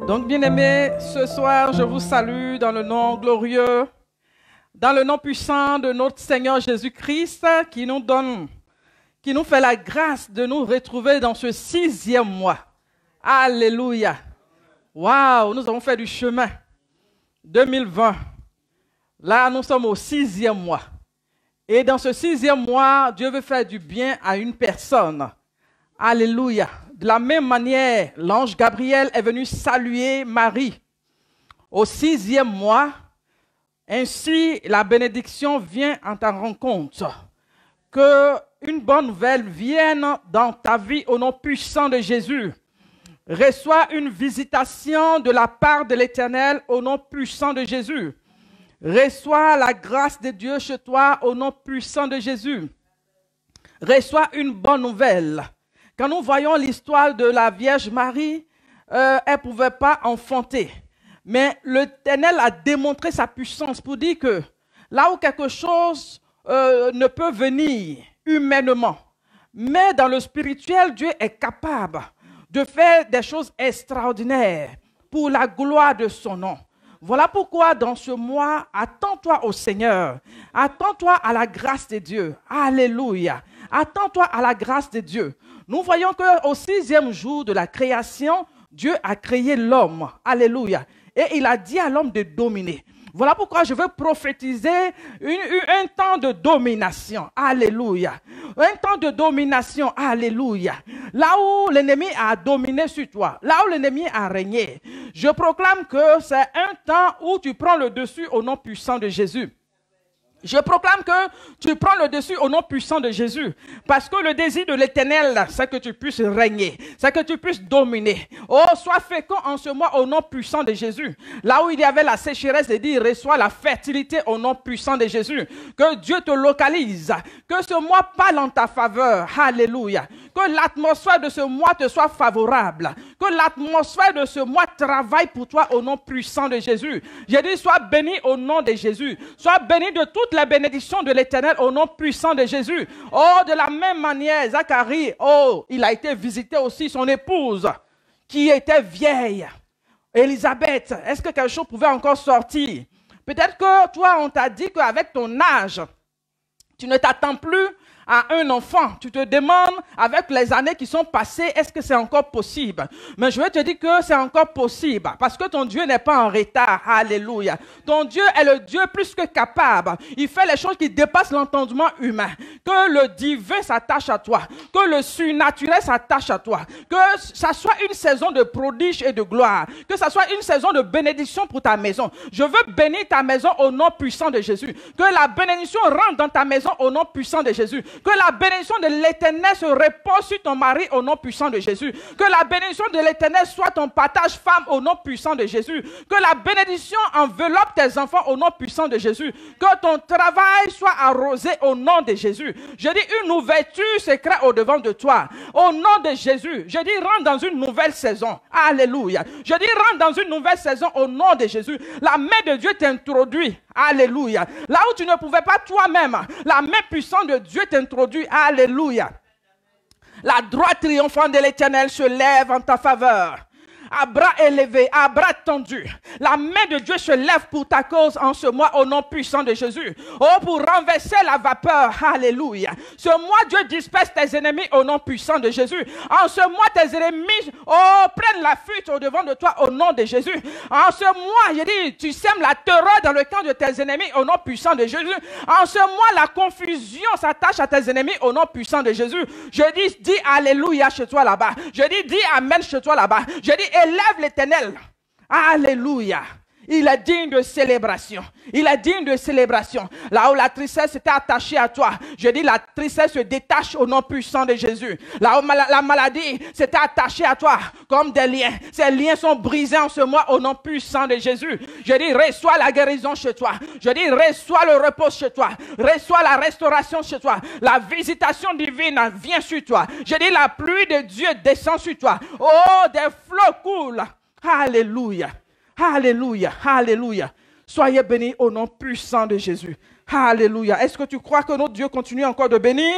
Donc, bien-aimés, ce soir, je vous salue dans le nom glorieux, dans le nom puissant de notre Seigneur Jésus-Christ qui nous fait la grâce de nous retrouver dans ce 6e mois. Alléluia. Waouh, nous avons fait du chemin. 2020. Là, nous sommes au 6e mois. Et dans ce 6e mois, Dieu veut faire du bien à une personne. Alléluia. De la même manière, l'ange Gabriel est venu saluer Marie au 6e mois. Ainsi, la bénédiction vient en ta rencontre. Qu'une bonne nouvelle vienne dans ta vie au nom puissant de Jésus. Reçois une visitation de la part de l'Éternel au nom puissant de Jésus. Reçois la grâce de Dieu chez toi au nom puissant de Jésus. Reçois une bonne nouvelle. Quand nous voyons l'histoire de la Vierge Marie, elle ne pouvait pas enfanter. Mais l'Éternel a démontré sa puissance pour dire que là où quelque chose ne peut venir humainement, mais dans le spirituel, Dieu est capable de faire des choses extraordinaires pour la gloire de son nom. Voilà pourquoi dans ce mois, attends-toi au Seigneur. Attends-toi à la grâce de Dieu. Alléluia. Attends-toi à la grâce de Dieu. Nous voyons qu'au 6e jour de la création, Dieu a créé l'homme. Alléluia. Et il a dit à l'homme de dominer. Voilà pourquoi je veux prophétiser un temps de domination. Alléluia. Un temps de domination. Alléluia. Là où l'ennemi a dominé sur toi, là où l'ennemi a régné, je proclame que c'est un temps où tu prends le dessus au nom puissant de Jésus. Je proclame que tu prends le dessus au nom puissant de Jésus. Parce que le désir de l'Éternel, c'est que tu puisses régner. C'est que tu puisses dominer. Oh, sois fécond en ce mois au nom puissant de Jésus. Là où il y avait la sécheresse, il dit, reçois la fertilité au nom puissant de Jésus. Que Dieu te localise. Que ce mois parle en ta faveur. Alléluia. Que l'atmosphère de ce mois te soit favorable. Que l'atmosphère de ce mois travaille pour toi au nom puissant de Jésus. J'ai dit, sois béni au nom de Jésus. Sois béni de toutes les bénédictions de l'Éternel au nom puissant de Jésus. Oh, de la même manière, Zacharie, oh, il a été visité aussi son épouse qui était vieille. Élisabeth, est-ce que quelque chose pouvait encore sortir? Peut-être que toi, on t'a dit qu'avec ton âge, tu ne t'attends plus à un enfant. Tu te demandes, avec les années qui sont passées, est-ce que c'est encore possible? Mais je vais te dire que c'est encore possible. Parce que ton Dieu n'est pas en retard. Alléluia. Ton Dieu est le Dieu plus que capable. Il fait les choses qui dépassent l'entendement humain. Que le divin s'attache à toi. Que le surnaturel s'attache à toi. Que ça soit une saison de prodige et de gloire. Que ça soit une saison de bénédiction pour ta maison. Je veux bénir ta maison au nom puissant de Jésus. Que la bénédiction rentre dans ta maison au nom puissant de Jésus. Que la bénédiction de l'Éternel se repose sur ton mari au nom puissant de Jésus. Que la bénédiction de l'Éternel soit ton partage femme au nom puissant de Jésus. Que la bénédiction enveloppe tes enfants au nom puissant de Jésus. Que ton travail soit arrosé au nom de Jésus. Je dis une ouverture se crée au devant de toi. Au nom de Jésus. Je dis rentre dans une nouvelle saison. Alléluia. Je dis rentre dans une nouvelle saison au nom de Jésus. La main de Dieu t'introduit. Alléluia. Là où tu ne pouvais pas toi-même, la main puissante de Dieu t'introduit. Alléluia. La droite triomphante de l'Éternel se lève en ta faveur. À bras élevés, à bras tendus. La main de Dieu se lève pour ta cause en ce mois au nom puissant de Jésus. Oh, pour renverser la vapeur. Alléluia. Ce mois, Dieu disperse tes ennemis au nom puissant de Jésus. En ce mois, tes ennemis, oh, prennent la fuite au devant de toi au nom de Jésus. En ce mois, j'ai dit, tu sèmes la terreur dans le camp de tes ennemis au nom puissant de Jésus. En ce mois, la confusion s'attache à tes ennemis au nom puissant de Jésus. Je dis Alléluia chez toi là-bas. Je dis Amen chez toi là-bas. Je dis élève l'Éternel. Alléluia. Il est digne de célébration. Il est digne de célébration. Là où la tristesse était attachée à toi, je dis la tristesse se détache au nom puissant de Jésus. Là où la maladie s'était attachée à toi comme des liens. Ces liens sont brisés en ce mois au nom puissant de Jésus. Je dis reçois la guérison chez toi. Je dis reçois le repos chez toi. Reçois la restauration chez toi. La visitation divine vient sur toi. Je dis la pluie de Dieu descend sur toi. Oh, des flots coulent. Alléluia. Alléluia, alléluia. Soyez bénis au nom puissant de Jésus. Alléluia. Est-ce que tu crois que notre Dieu continue encore de bénir?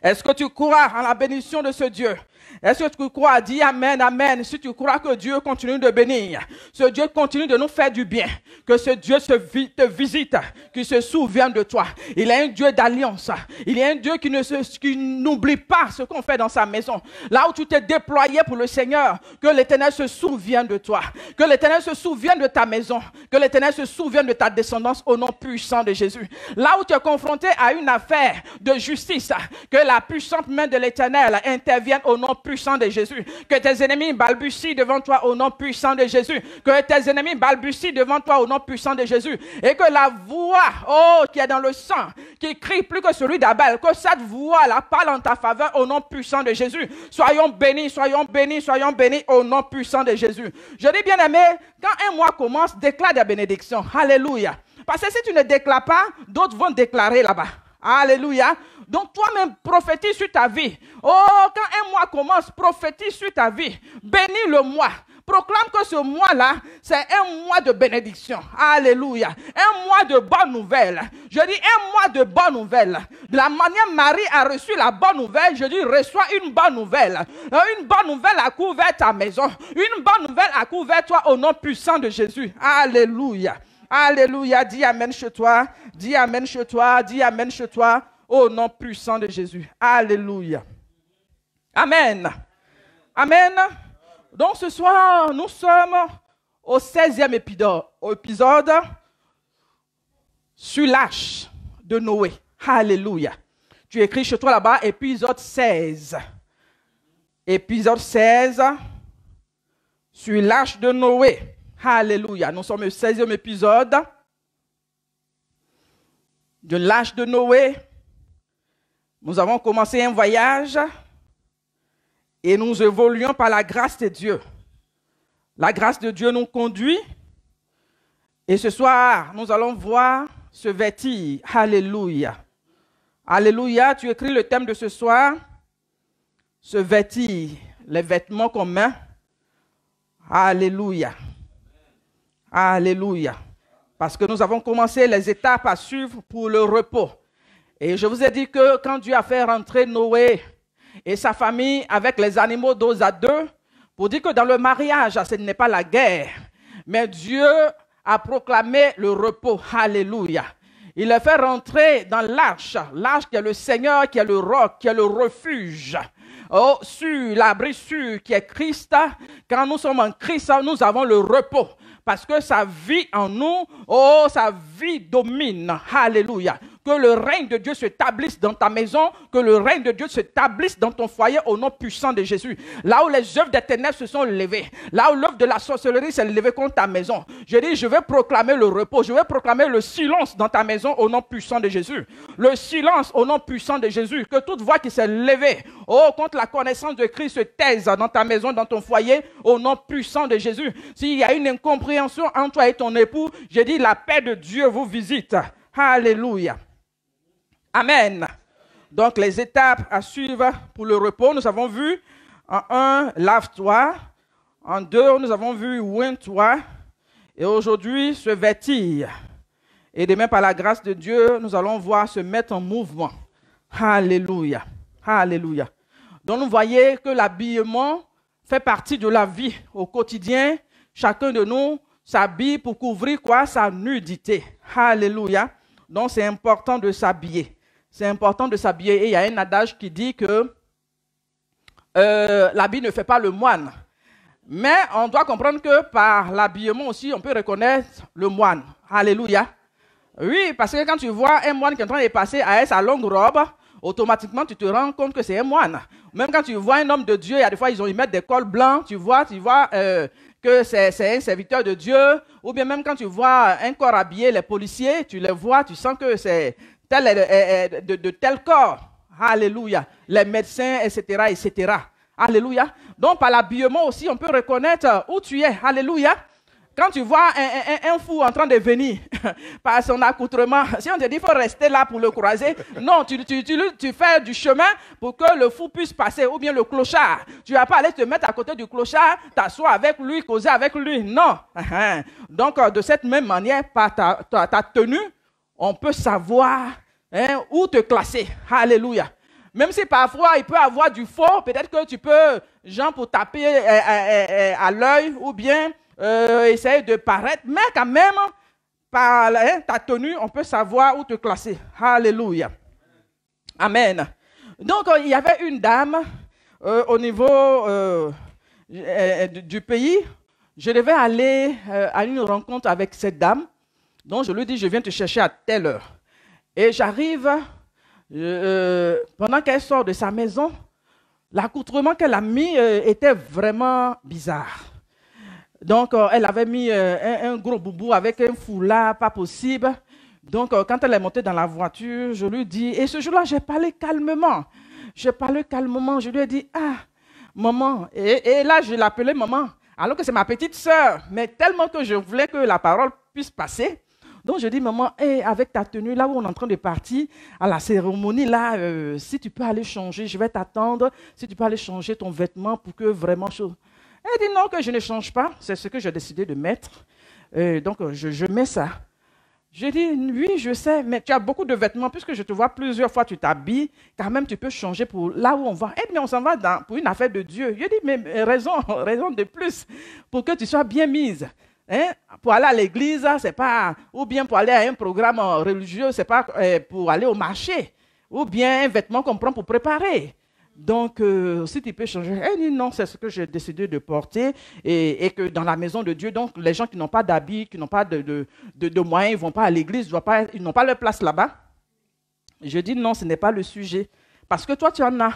Est-ce que tu crois en la bénédiction de ce Dieu? Est-ce que tu crois? Dis Amen, Amen. Si tu crois que Dieu continue de bénir, ce Dieu continue de nous faire du bien, que ce Dieu te visite, qu'il se souvienne de toi. Il est un Dieu d'alliance. Il est un Dieu qui n'oublie pas ce qu'on fait dans sa maison. Là où tu t'es déployé pour le Seigneur, que l'Éternel se souvienne de toi. Que l'Éternel se souvienne de ta maison. Que l'Éternel se souvienne de ta descendance au nom puissant de Jésus. Là où tu es confronté à une affaire de justice, que la puissante main de l'Éternel intervienne au nom puissant de Jésus. Que tes ennemis balbutient devant toi au nom puissant de Jésus. Que tes ennemis balbutient devant toi au nom puissant de Jésus. Et que la voix, qui est dans le sang, qui crie plus que celui d'Abel, que cette voix-là parle en ta faveur au nom puissant de Jésus. Soyons bénis, soyons bénis, soyons bénis au nom puissant de Jésus. Je dis bien aimé, quand un mois commence, déclare des bénédictions. Alléluia. Parce que si tu ne déclares pas, d'autres vont déclarer là-bas. Alléluia. Donc toi-même, prophétise sur ta vie. Quand un mois commence, prophétise sur ta vie. Bénis le mois. Proclame que ce mois-là, c'est un mois de bénédiction. Alléluia. Un mois de bonnes nouvelles. Je dis un mois de bonnes nouvelles. De la manière Marie a reçu la bonne nouvelle, je dis reçois une bonne nouvelle. Une bonne nouvelle a couvert ta maison. Une bonne nouvelle a couvert toi au nom puissant de Jésus. Alléluia. Alléluia. Dis Amen chez toi. Dis Amen chez toi. Dis Amen chez toi. Au nom puissant de Jésus. Alléluia. Amen. Amen. Donc ce soir, nous sommes au 16e épisode sur l'arche de Noé. Alléluia. Tu écris chez toi là-bas, épisode 16. Épisode 16 sur l'arche de Noé. Alléluia. Nous sommes au 16e épisode de l'arche de Noé. Nous avons commencé un voyage et nous évoluons par la grâce de Dieu. La grâce de Dieu nous conduit. Et ce soir, nous allons voir se vêtir. Alléluia. Alléluia. Tu écris le thème de ce soir. Se vêtir. Les vêtements communs. Alléluia. Alléluia. Parce que nous avons commencé les étapes à suivre pour le repos. Et je vous ai dit que quand Dieu a fait rentrer Noé et sa famille avec les animaux dos à deux, pour dire que dans le mariage, ce n'est pas la guerre, mais Dieu a proclamé le repos. Alléluia. Il les fait rentrer dans l'arche qui est le Seigneur, qui est le roc, qui est le refuge. Sur l'abri sûr qui est Christ. Quand nous sommes en Christ, nous avons le repos. Parce que sa vie en nous, sa vie domine. Alléluia. Que le règne de Dieu s'établisse dans ta maison, que le règne de Dieu s'établisse dans ton foyer au nom puissant de Jésus. Là où les œuvres des ténèbres se sont levées, là où l'œuvre de la sorcellerie s'est levée contre ta maison, je dis, je vais proclamer le repos, je vais proclamer le silence dans ta maison au nom puissant de Jésus. Le silence au nom puissant de Jésus. Que toute voix qui s'est levée, contre la connaissance de Christ se taise dans ta maison, dans ton foyer, au nom puissant de Jésus. S'il y a une incompréhension entre toi et ton époux, je dis, la paix de Dieu vous visite. Alléluia. Amen. Donc, les étapes à suivre pour le repos, nous avons vu en 1, lave-toi. En 2, nous avons vu oins-toi. Et aujourd'hui, se vêtir. Et demain, par la grâce de Dieu, nous allons voir se mettre en mouvement. Alléluia. Alléluia. Donc, nous voyons que l'habillement fait partie de la vie au quotidien. Chacun de nous s'habille pour couvrir quoi? Sa nudité. Alléluia. Donc, c'est important de s'habiller. C'est important de s'habiller. Et il y a un adage qui dit que l'habit ne fait pas le moine. Mais on doit comprendre que par l'habillement aussi, on peut reconnaître le moine. Alléluia. Oui, parce que quand tu vois un moine qui est en train de passer à sa longue robe, automatiquement, tu te rends compte que c'est un moine. Même quand tu vois un homme de Dieu, il y a des fois, ils mettent des cols blancs, tu vois que c'est un serviteur de Dieu. Ou bien même quand tu vois un corps habillé, les policiers, tu les vois, tu sens que c'est de tel corps. Alléluia. Les médecins, etc., etc. Alléluia. Donc, par l'habillement aussi, on peut reconnaître où tu es. Alléluia. Quand tu vois un fou en train de venir par son accoutrement, si on te dit qu'il faut rester là pour le croiser, non, tu fais du chemin pour que le fou puisse passer, ou bien le clochard. Tu ne vas pas aller te mettre à côté du clochard, t'asseoir avec lui, causer avec lui. Non. Donc, de cette même manière, par ta tenue, on peut savoir où te classer. Alléluia. Même si parfois il peut avoir du faux, peut-être que tu peux, genre pour taper à l'œil ou bien essayer de paraître, mais quand même, par ta tenue, on peut savoir où te classer. Alléluia. Amen. Donc, il y avait une dame au niveau du pays. Je devais aller à une rencontre avec cette dame. Donc, je lui dis, je viens te chercher à telle heure. Et j'arrive, pendant qu'elle sort de sa maison, l'accoutrement qu'elle a mis était vraiment bizarre. Donc, elle avait mis un gros boubou avec un foulard, pas possible. Donc, quand elle est montée dans la voiture, je lui dis, et ce jour-là, j'ai parlé calmement. Je lui ai dit, ah, maman. Et là, je l'appelais maman, alors que c'est ma petite sœur. Mais tellement que je voulais que la parole puisse passer. Donc, je dis, maman, avec ta tenue, là où on est en train de partir à la cérémonie, là, si tu peux aller changer, je vais t'attendre. Si tu peux aller changer ton vêtement pour que vraiment... Elle dit non, que je ne change pas. C'est ce que j'ai décidé de mettre. Donc, je mets ça. Je dis, oui, je sais, mais tu as beaucoup de vêtements, puisque je te vois plusieurs fois, tu t'habilles, quand même, tu peux changer pour là où on va. Mais on s'en va pour une affaire de Dieu. Je dis, mais raison de plus, pour que tu sois bien mise. Hein? Pour aller à l'église, c'est pas, ou bien pour aller à un programme religieux, c'est pas pour aller au marché, ou bien un vêtement qu'on prend pour préparer. Donc, si tu peux changer, elle dit non, c'est ce que j'ai décidé de porter et que dans la maison de Dieu, donc les gens qui n'ont pas d'habits, qui n'ont pas de moyens, ils ne vont pas à l'église, ils n'ont pas leur place là-bas. Je dis non, ce n'est pas le sujet. Parce que toi, tu en as.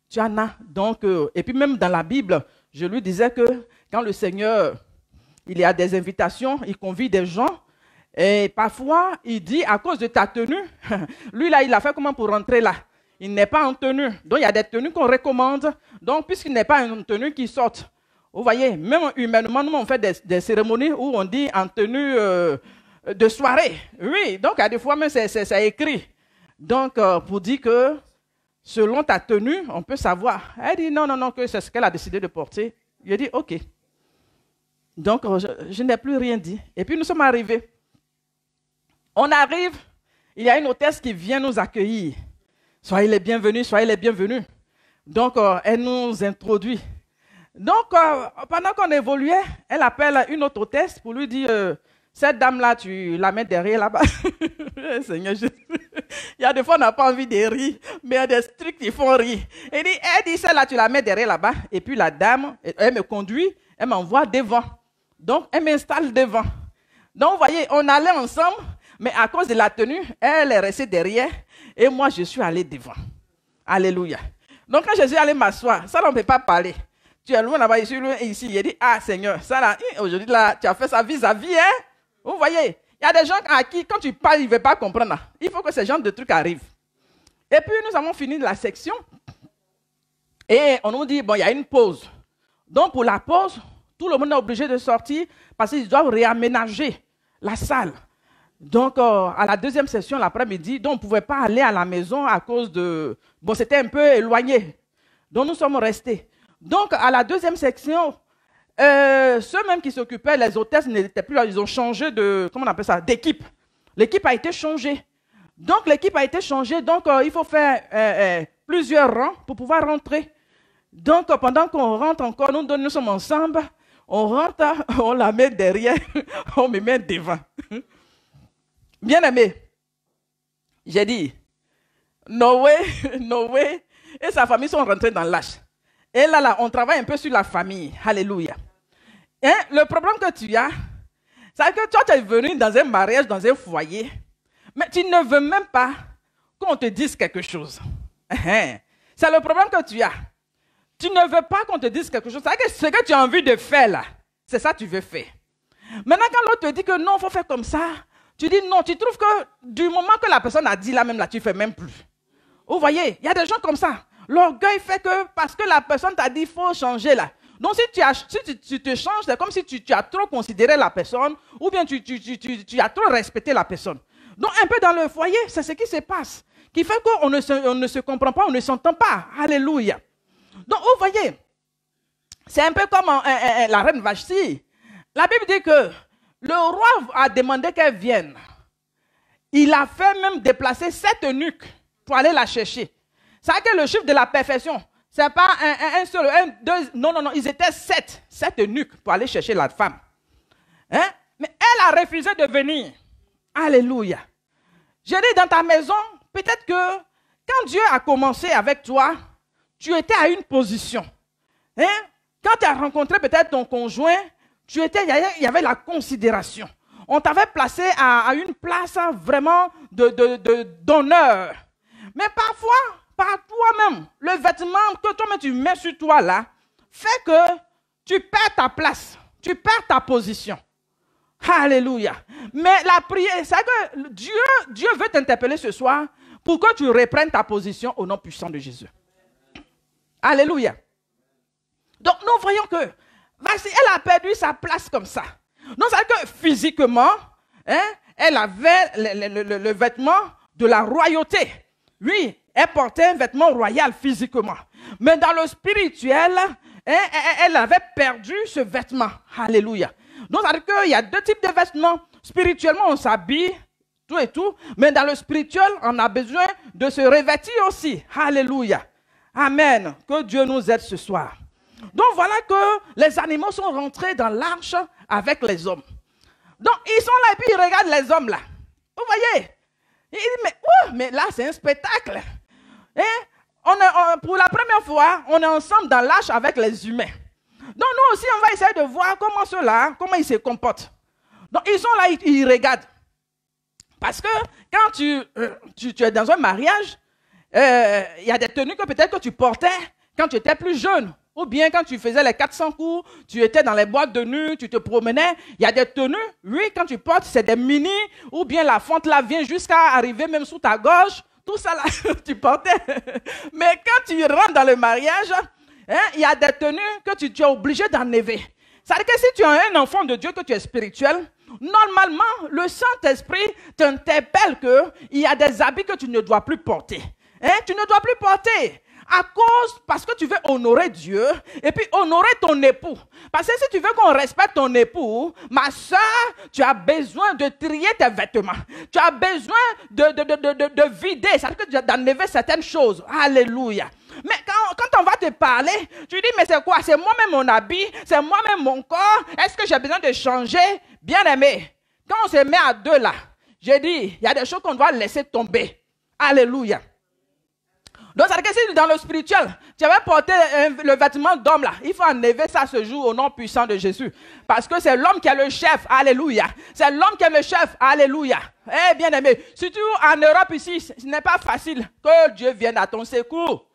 Tu en as. Donc, et puis même dans la Bible, je lui disais que quand le Seigneur, il y a des invitations, il convie des gens, et parfois, il dit à cause de ta tenue, lui là, il a fait comment pour rentrer là? Il n'est pas en tenue. Donc, il y a des tenues qu'on recommande. Donc, puisqu'il n'est pas en tenue, qu'il sorte. Vous voyez, même humainement, nous, on fait des cérémonies où on dit en tenue de soirée. Oui, donc, il y a des fois, même, c'est écrit. Donc, pour dire que selon ta tenue, on peut savoir. Elle dit non, que c'est ce qu'elle a décidé de porter. Je dis, OK. Donc, je n'ai plus rien dit. Et puis, nous sommes arrivés. On arrive, il y a une hôtesse qui vient nous accueillir. Soyez les bienvenus, soyez les bienvenus. Donc, elle nous introduit. Donc, pendant qu'on évoluait, elle appelle une autre hôtesse pour lui dire, cette dame-là, tu la mets derrière là-bas. Seigneur Jésus. Il y a des fois, on n'a pas envie de rire, mais il y a des trucs qui font rire. Elle dit, celle-là, tu la mets derrière là-bas. Et puis, la dame, elle me conduit, elle m'envoie devant. Donc, elle m'installe devant. Donc, vous voyez, on allait ensemble, mais à cause de la tenue, elle est restée derrière. Et moi, je suis allé devant. Alléluia. Donc, quand je suis allé m'asseoir, ça, on ne peut pas parler. Tu es loin là-bas, je suis loin ici. Il dit, ah Seigneur, ça là, aujourd'hui, là, tu as fait ça vis-à-vis, hein? Vous voyez, il y a des gens à qui, quand tu parles, ils ne veulent pas comprendre. Il faut que ce genre de trucs arrivent. Et puis, nous avons fini la section. Et on nous dit, bon, il y a une pause. Donc, pour la pause, tout le monde est obligé de sortir parce qu'ils doivent réaménager la salle. Donc, à la deuxième session, l'après-midi, donc on ne pouvait pas aller à la maison à cause de... Bon, c'était un peu éloigné. Donc, nous sommes restés. Donc, à la deuxième section, ceux même qui s'occupaient, les hôtesses n'étaient plus là. Ils ont changé de... Comment on appelle ça? D'équipe. L'équipe a été changée. Donc, l'équipe a été changée. Donc, il faut faire plusieurs rangs pour pouvoir rentrer. Donc, pendant qu'on rentre encore, nous sommes ensemble. On rentre, on la met derrière, on me met devant. Bien-aimé, j'ai dit, Noé et sa famille sont rentrés dans l'âge. Et là, on travaille un peu sur la famille. Alléluia. Hein? Le problème que tu as, c'est que toi, tu es venu dans un mariage, dans un foyer, mais tu ne veux même pas qu'on te dise quelque chose. C'est le problème que tu as. Tu ne veux pas qu'on te dise quelque chose. C'est que ce que tu as envie de faire là, c'est ça que tu veux faire. Maintenant, quand l'autre te dit que non, il faut faire comme ça, tu dis non, tu trouves que du moment que la personne a dit là même, là, tu ne fais même plus. Vous voyez, il y a des gens comme ça. L'orgueil fait que parce que la personne t'a dit il faut changer là. Donc si tu te changes, c'est comme si tu as trop considéré la personne ou bien tu as trop respecté la personne. Donc un peu dans le foyer, c'est ce qui se passe. Qui fait qu'on ne se comprend pas, on ne s'entend pas. Alléluia. Donc vous voyez, c'est un peu comme la reine Vashti. La Bible dit que le roi a demandé qu'elle vienne. Il a fait même déplacer 7 eunuques pour aller la chercher. C'est que le chiffre de la perfection, ce n'est pas un seul, un, deux, non, non, non, ils étaient 7 eunuques pour aller chercher la femme. Hein? Mais elle a refusé de venir. Alléluia. Je dis dans ta maison, peut-être que quand Dieu a commencé avec toi, tu étais à une position. Hein? Quand tu as rencontré peut-être ton conjoint, il y avait la considération. On t'avait placé à une place vraiment d'honneur. Mais parfois, par toi-même, le vêtement que toi-même tu mets sur toi là, fait que tu perds ta place, tu perds ta position. Alléluia. Mais la prière, c'est que Dieu veut t'interpeller ce soir pour que tu reprennes ta position au nom puissant de Jésus. Alléluia. Donc nous voyons que elle a perdu sa place comme ça. Donc c'est que physiquement, hein, elle avait le vêtement de la royauté. Oui, elle portait un vêtement royal physiquement. Mais dans le spirituel, hein, elle avait perdu ce vêtement. Alléluia. Donc c'est qu'il y a deux types de vêtements. Spirituellement, on s'habille, tout et tout. Mais dans le spirituel, on a besoin de se revêtir aussi. Alléluia. Amen. Que Dieu nous aide ce soir. Donc voilà que les animaux sont rentrés dans l'arche avec les hommes. Donc ils sont là et puis ils regardent les hommes là. Vous voyez? Ils disent mais là c'est un spectacle. Hein? Pour la première fois, on est ensemble dans l'arche avec les humains. Donc nous aussi on va essayer de voir comment ceux-là, comment ils se comportent. Donc ils sont là, ils regardent. Parce que quand tu es dans un mariage, il y a des tenues que peut-être que tu portais quand tu étais plus jeune. Ou bien quand tu faisais les 400 coups, tu étais dans les boîtes de nuit, tu te promenais. Il y a des tenues, oui, quand tu portes, c'est des mini, ou bien la fente là vient jusqu'à arriver même sous ta gorge. Tout ça là, tu portais. Mais quand tu rentres dans le mariage, hein, il y a des tenues que tu es obligé d'enlever. C'est-à-dire que si tu as un enfant de Dieu, que tu es spirituel, normalement, le Saint-Esprit t'interpelle qu'il y a des habits que tu ne dois plus porter. Hein? Tu ne dois plus porter. Parce que tu veux honorer Dieu et puis honorer ton époux. Parce que si tu veux qu'on respecte ton époux, ma soeur, tu as besoin de trier tes vêtements. Tu as besoin de vider, c'est-à-dire d'enlever certaines choses. Alléluia. Mais quand on va te parler, tu dis, mais c'est quoi? C'est moi-même mon habit, c'est moi-même mon corps. Est-ce que j'ai besoin de changer? Bien aimé, quand on se met à deux là, j'ai dit, il y a des choses qu'on doit laisser tomber. Alléluia. Donc, c'est que si dans le spirituel, tu avais porté le vêtement d'homme là, il faut enlever ça ce jour au nom puissant de Jésus. Parce que c'est l'homme qui est le chef, alléluia. C'est l'homme qui est le chef, alléluia. Eh bien aimé, surtout en Europe ici, ce n'est pas facile que Dieu vienne à ton secours.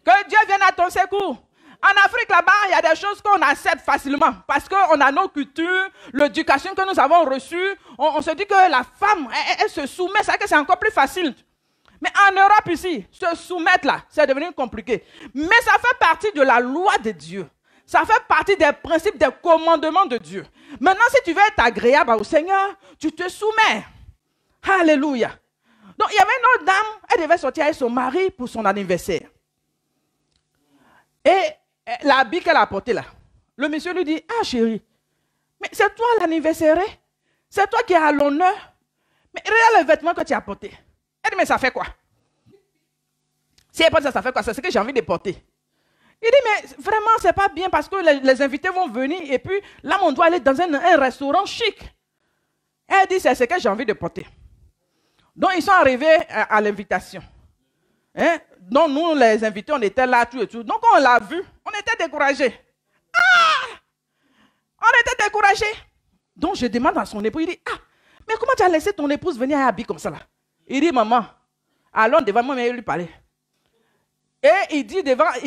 Que Dieu vienne à ton secours. En Afrique là-bas, il y a des choses qu'on accepte facilement. Parce qu'on a nos cultures, l'éducation que nous avons reçue. On se dit que la femme, elle se soumet, c'est que c'est encore plus facile. Mais en Europe ici, se soumettre là, c'est devenu compliqué. Mais ça fait partie de la loi de Dieu. Ça fait partie des principes, des commandements de Dieu. Maintenant, si tu veux être agréable au Seigneur, tu te soumets. Alléluia. Donc, il y avait une autre dame, elle devait sortir avec son mari pour son anniversaire. Et l'habit qu'elle a porté là, le monsieur lui dit, ah chérie, mais c'est toi l'anniversaire, c'est toi qui es à l'honneur. Mais regarde le vêtement que tu as porté. Elle dit, mais ça fait quoi? Si elle porte ça, ça fait quoi? C'est ce que j'ai envie de porter. Il dit, mais vraiment, c'est pas bien parce que les invités vont venir et puis là, on doit aller dans un restaurant chic. Elle dit, c'est ce que j'ai envie de porter. Donc, ils sont arrivés à l'invitation. Hein? Donc, nous, les invités, on était là, tout et tout. Donc, on l'a vu, on était découragés. Ah! On était découragés. Donc, je demande à son époux, il dit, ah, mais comment tu as laissé ton épouse venir habiller comme ça là? Il dit, maman, allons devant moi, mais il lui parlait. Et il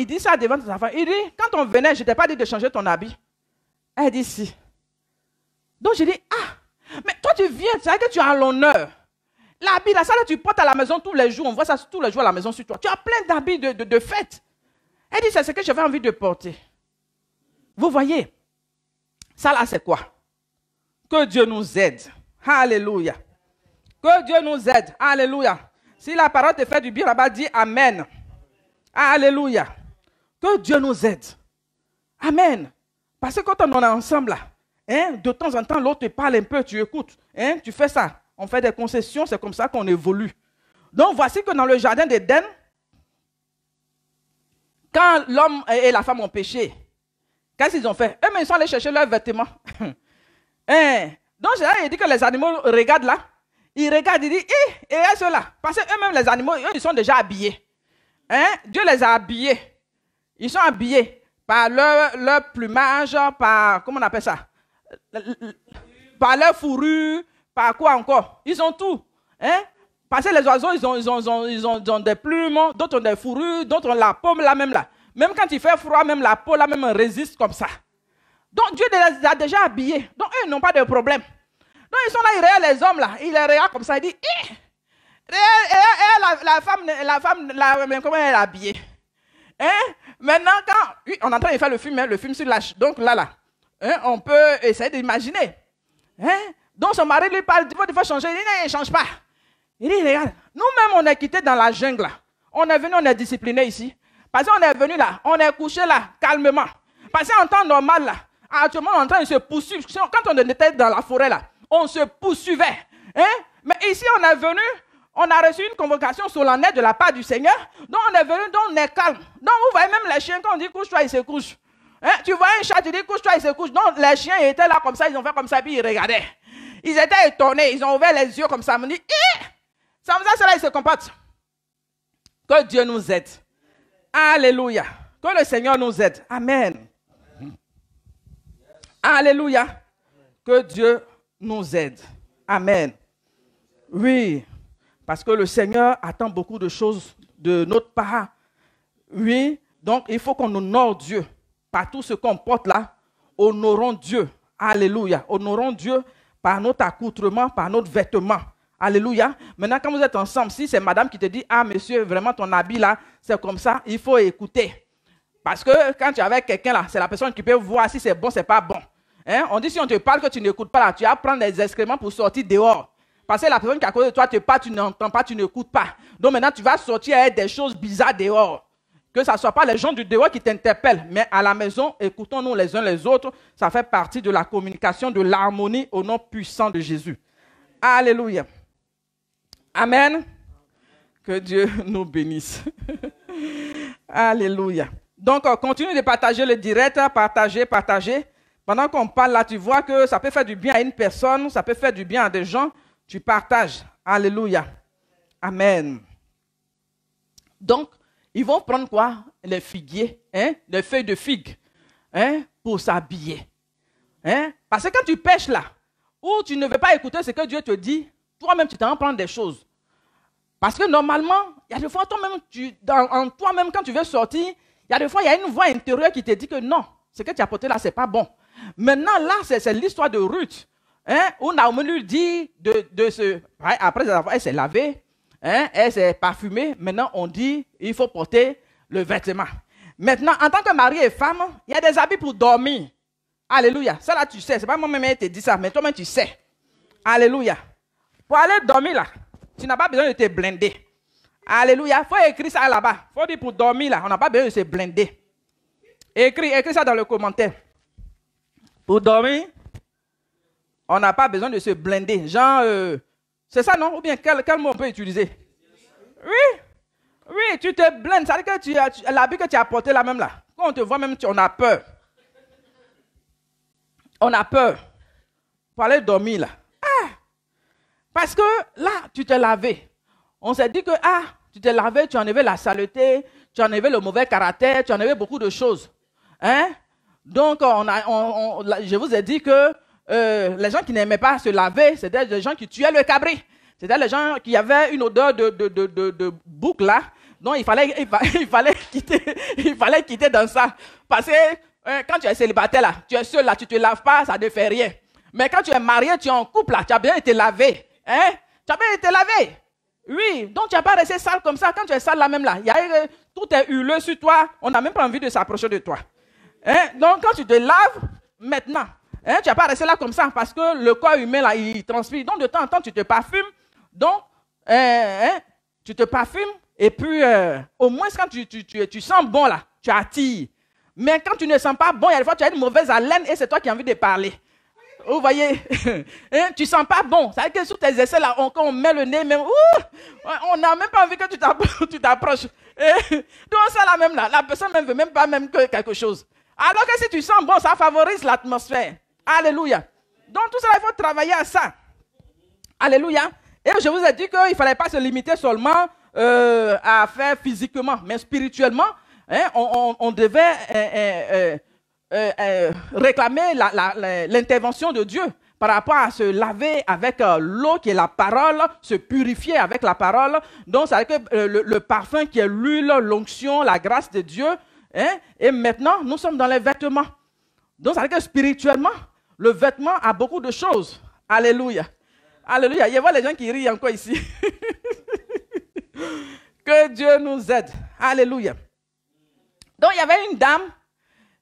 dit ça devant sa femme. Il dit, quand on venait, je ne t'ai pas dit de changer ton habit. Elle dit, si. Donc je dis, ah, mais toi tu viens, c'est vrai que tu as l'honneur. L'habit, là, ça là, tu portes à la maison tous les jours. On voit ça tous les jours à la maison sur toi. Tu as plein d'habits de fête. Elle dit, c'est ce que j'avais envie de porter. Vous voyez, ça là, c'est quoi? Que Dieu nous aide. Alléluia. Que Dieu nous aide. Alléluia. Si la parole te fait du bien là-bas, dis Amen. Alléluia. Que Dieu nous aide. Amen. Parce que quand on est ensemble là, hein, de temps en temps, l'autre te parle un peu, tu écoutes. Hein, tu fais ça. On fait des concessions, c'est comme ça qu'on évolue. Donc voici que dans le jardin d'Éden, quand l'homme et la femme ont péché, qu'est-ce qu'ils ont fait? Eux-mêmes, ils sont allés chercher leurs vêtements. Donc, il dit que les animaux regardent là. Ils regardent, ils disent, et ceux-là. Parce qu'eux-mêmes, les animaux, eux, ils sont déjà habillés. Dieu les a habillés. Ils sont habillés par leur plumage, par, comment on appelle ça? Par leur fourrure, par quoi encore? Ils ont tout. Parce que les oiseaux, ils ont des plumes, d'autres ont des fourrures, d'autres ont la peau là même là. Même quand il fait froid, même la peau là même résiste comme ça. Donc Dieu les a déjà habillés. Donc eux n'ont pas de problème. Donc ils sont là, ils regardent les hommes là. Ils les regardent comme ça, ils disent, la femme, comment elle est habillée? Maintenant, quand oui, on est en train de faire le film sur l'âge. Donc là, on peut essayer d'imaginer. Donc son mari lui parle, il faut changer. Il dit, non, il ne change pas. Il dit, regarde, nous-mêmes, on est quittés dans la jungle là. On est venu, on est discipliné ici. Parce qu'on est venu là, on est couché là, calmement. Parce qu'en temps normal là, actuellement, on est en train de se poursuivre. Quand on était dans la forêt là, on se poursuivait. Mais ici, on est venu, on a reçu une convocation solennelle de la part du Seigneur. Donc, on est venu, donc on est calme. Donc, vous voyez même les chiens, quand on dit couche-toi, ils se couchent. Tu vois un chat, tu dis couche-toi, ils se couchent. Donc, les chiens étaient là comme ça, ils ont fait comme ça, puis ils regardaient. Ils étaient étonnés, ils ont ouvert les yeux comme ça. Ils m'ont dit, ça me dit, cela, ils se comportent. Que Dieu nous aide. Alléluia. Que le Seigneur nous aide. Amen. Alléluia. Que Dieu nous aide. Amen. Oui. Parce que le Seigneur attend beaucoup de choses de notre part. Oui. Donc, il faut qu'on honore Dieu. Par tout ce qu'on porte là, honorons Dieu. Alléluia. Honorons Dieu par notre accoutrement, par notre vêtement. Alléluia. Maintenant, quand vous êtes ensemble, si c'est madame qui te dit, ah monsieur, vraiment ton habit là, c'est comme ça, il faut écouter. Parce que quand tu es avec quelqu'un là, c'est la personne qui peut voir si c'est bon, c'est pas bon. On dit si on te parle que tu n'écoutes pas là, tu vas prendre des excréments pour sortir dehors. Parce que la personne qui est à côté de toi te parle, tu n'entends pas, tu n'écoutes pas. Donc maintenant, tu vas sortir avec des choses bizarres dehors. Que ce ne soit pas les gens du dehors qui t'interpellent, mais à la maison, écoutons-nous les uns les autres. Ça fait partie de la communication, de l'harmonie au nom puissant de Jésus. Alléluia. Amen. Que Dieu nous bénisse. Alléluia. Donc, continue de partager le direct, partager. Pendant qu'on parle là, tu vois que ça peut faire du bien à une personne, ça peut faire du bien à des gens. Tu partages. Alléluia. Amen. Donc, ils vont prendre quoi? Les figuiers, les feuilles de figue, pour s'habiller. Parce que quand tu pêches là, ou tu ne veux pas écouter ce que Dieu te dit, toi-même, tu t'en prends des choses. Parce que normalement, il y a des fois, toi-même, en toi-même, quand tu veux sortir, il y a des fois, il y a une voix intérieure qui te dit que non, ce que tu as porté là, ce n'est pas bon. Maintenant, là, c'est l'histoire de Ruth. Où Naomi lui dit de se... Après avoir, elle s'est lavée, elle s'est parfumée. Maintenant, on dit, il faut porter le vêtement. Maintenant, en tant que mari et femme, il y a des habits pour dormir. Alléluia. Ça là, tu sais. Ce n'est pas moi-même qui te dit ça, mais toi-même, tu sais. Alléluia. Pour aller dormir là, tu n'as pas besoin de te blinder. Alléluia. Il faut écrire ça là-bas. Il faut dire pour dormir là, on n'a pas besoin de se blinder. Écris ça dans le commentaire. Pour dormir, on n'a pas besoin de se blinder. Genre, c'est ça non? Ou bien quel mot on peut utiliser? Oui, tu te blindes. Ça veut dire que l'habit que tu as porté là même là. Quand on te voit même, on a peur. On a peur. Pour aller dormir là. Parce que là, tu t'es lavé. On s'est dit que, tu t'es lavé, tu as enlevé la saleté, tu as enlevé le mauvais caractère, tu as enlevé beaucoup de choses. Donc, je vous ai dit que les gens qui n'aimaient pas se laver, c'était des gens qui tuaient le cabri. C'était les gens qui avaient une odeur de bouc là. Donc, il fallait quitter dans ça. Parce que quand tu es célibataire là, tu es seul là, tu ne te laves pas, ça ne fait rien. Mais quand tu es marié, tu es en couple là, tu as bien été lavé. Tu as bien été lavé. Oui, donc tu n'as pas resté sale comme ça. Quand tu es sale là même là, tout est huleux sur toi. On n'a même pas envie de s'approcher de toi. Donc quand tu te laves, maintenant, tu n'as pas resté là comme ça parce que le corps humain là, il transpire. Donc de temps en temps, tu te parfumes. Donc, tu te parfumes et puis au moins quand tu sens bon là, tu attires. Mais quand tu ne sens pas bon, il y a des fois tu as une mauvaise haleine et c'est toi qui as envie de parler. Vous voyez, tu ne sens pas bon. Ça veut dire que sur tes essais là, quand on met le nez, même, on n'a même pas envie que tu t'approches. Donc ça là même, là, la personne ne veut même pas même que quelque chose. Alors que si tu sens bon, ça favorise l'atmosphère. Alléluia. Donc tout ça, il faut travailler à ça. Alléluia. Et je vous ai dit qu'il ne fallait pas se limiter seulement à faire physiquement, mais spirituellement, hein, on devait réclamer l'intervention de Dieu par rapport à se laver avec l'eau qui est la parole, se purifier avec la parole. Donc, c'est que le parfum qui est l'huile, l'onction, la grâce de Dieu. Hein, et maintenant, nous sommes dans les vêtements. Donc, c'est que spirituellement, le vêtement a beaucoup de choses. Alléluia. Alléluia. Je vois les gens qui rient encore ici. Que Dieu nous aide. Alléluia. Donc, il y avait une dame.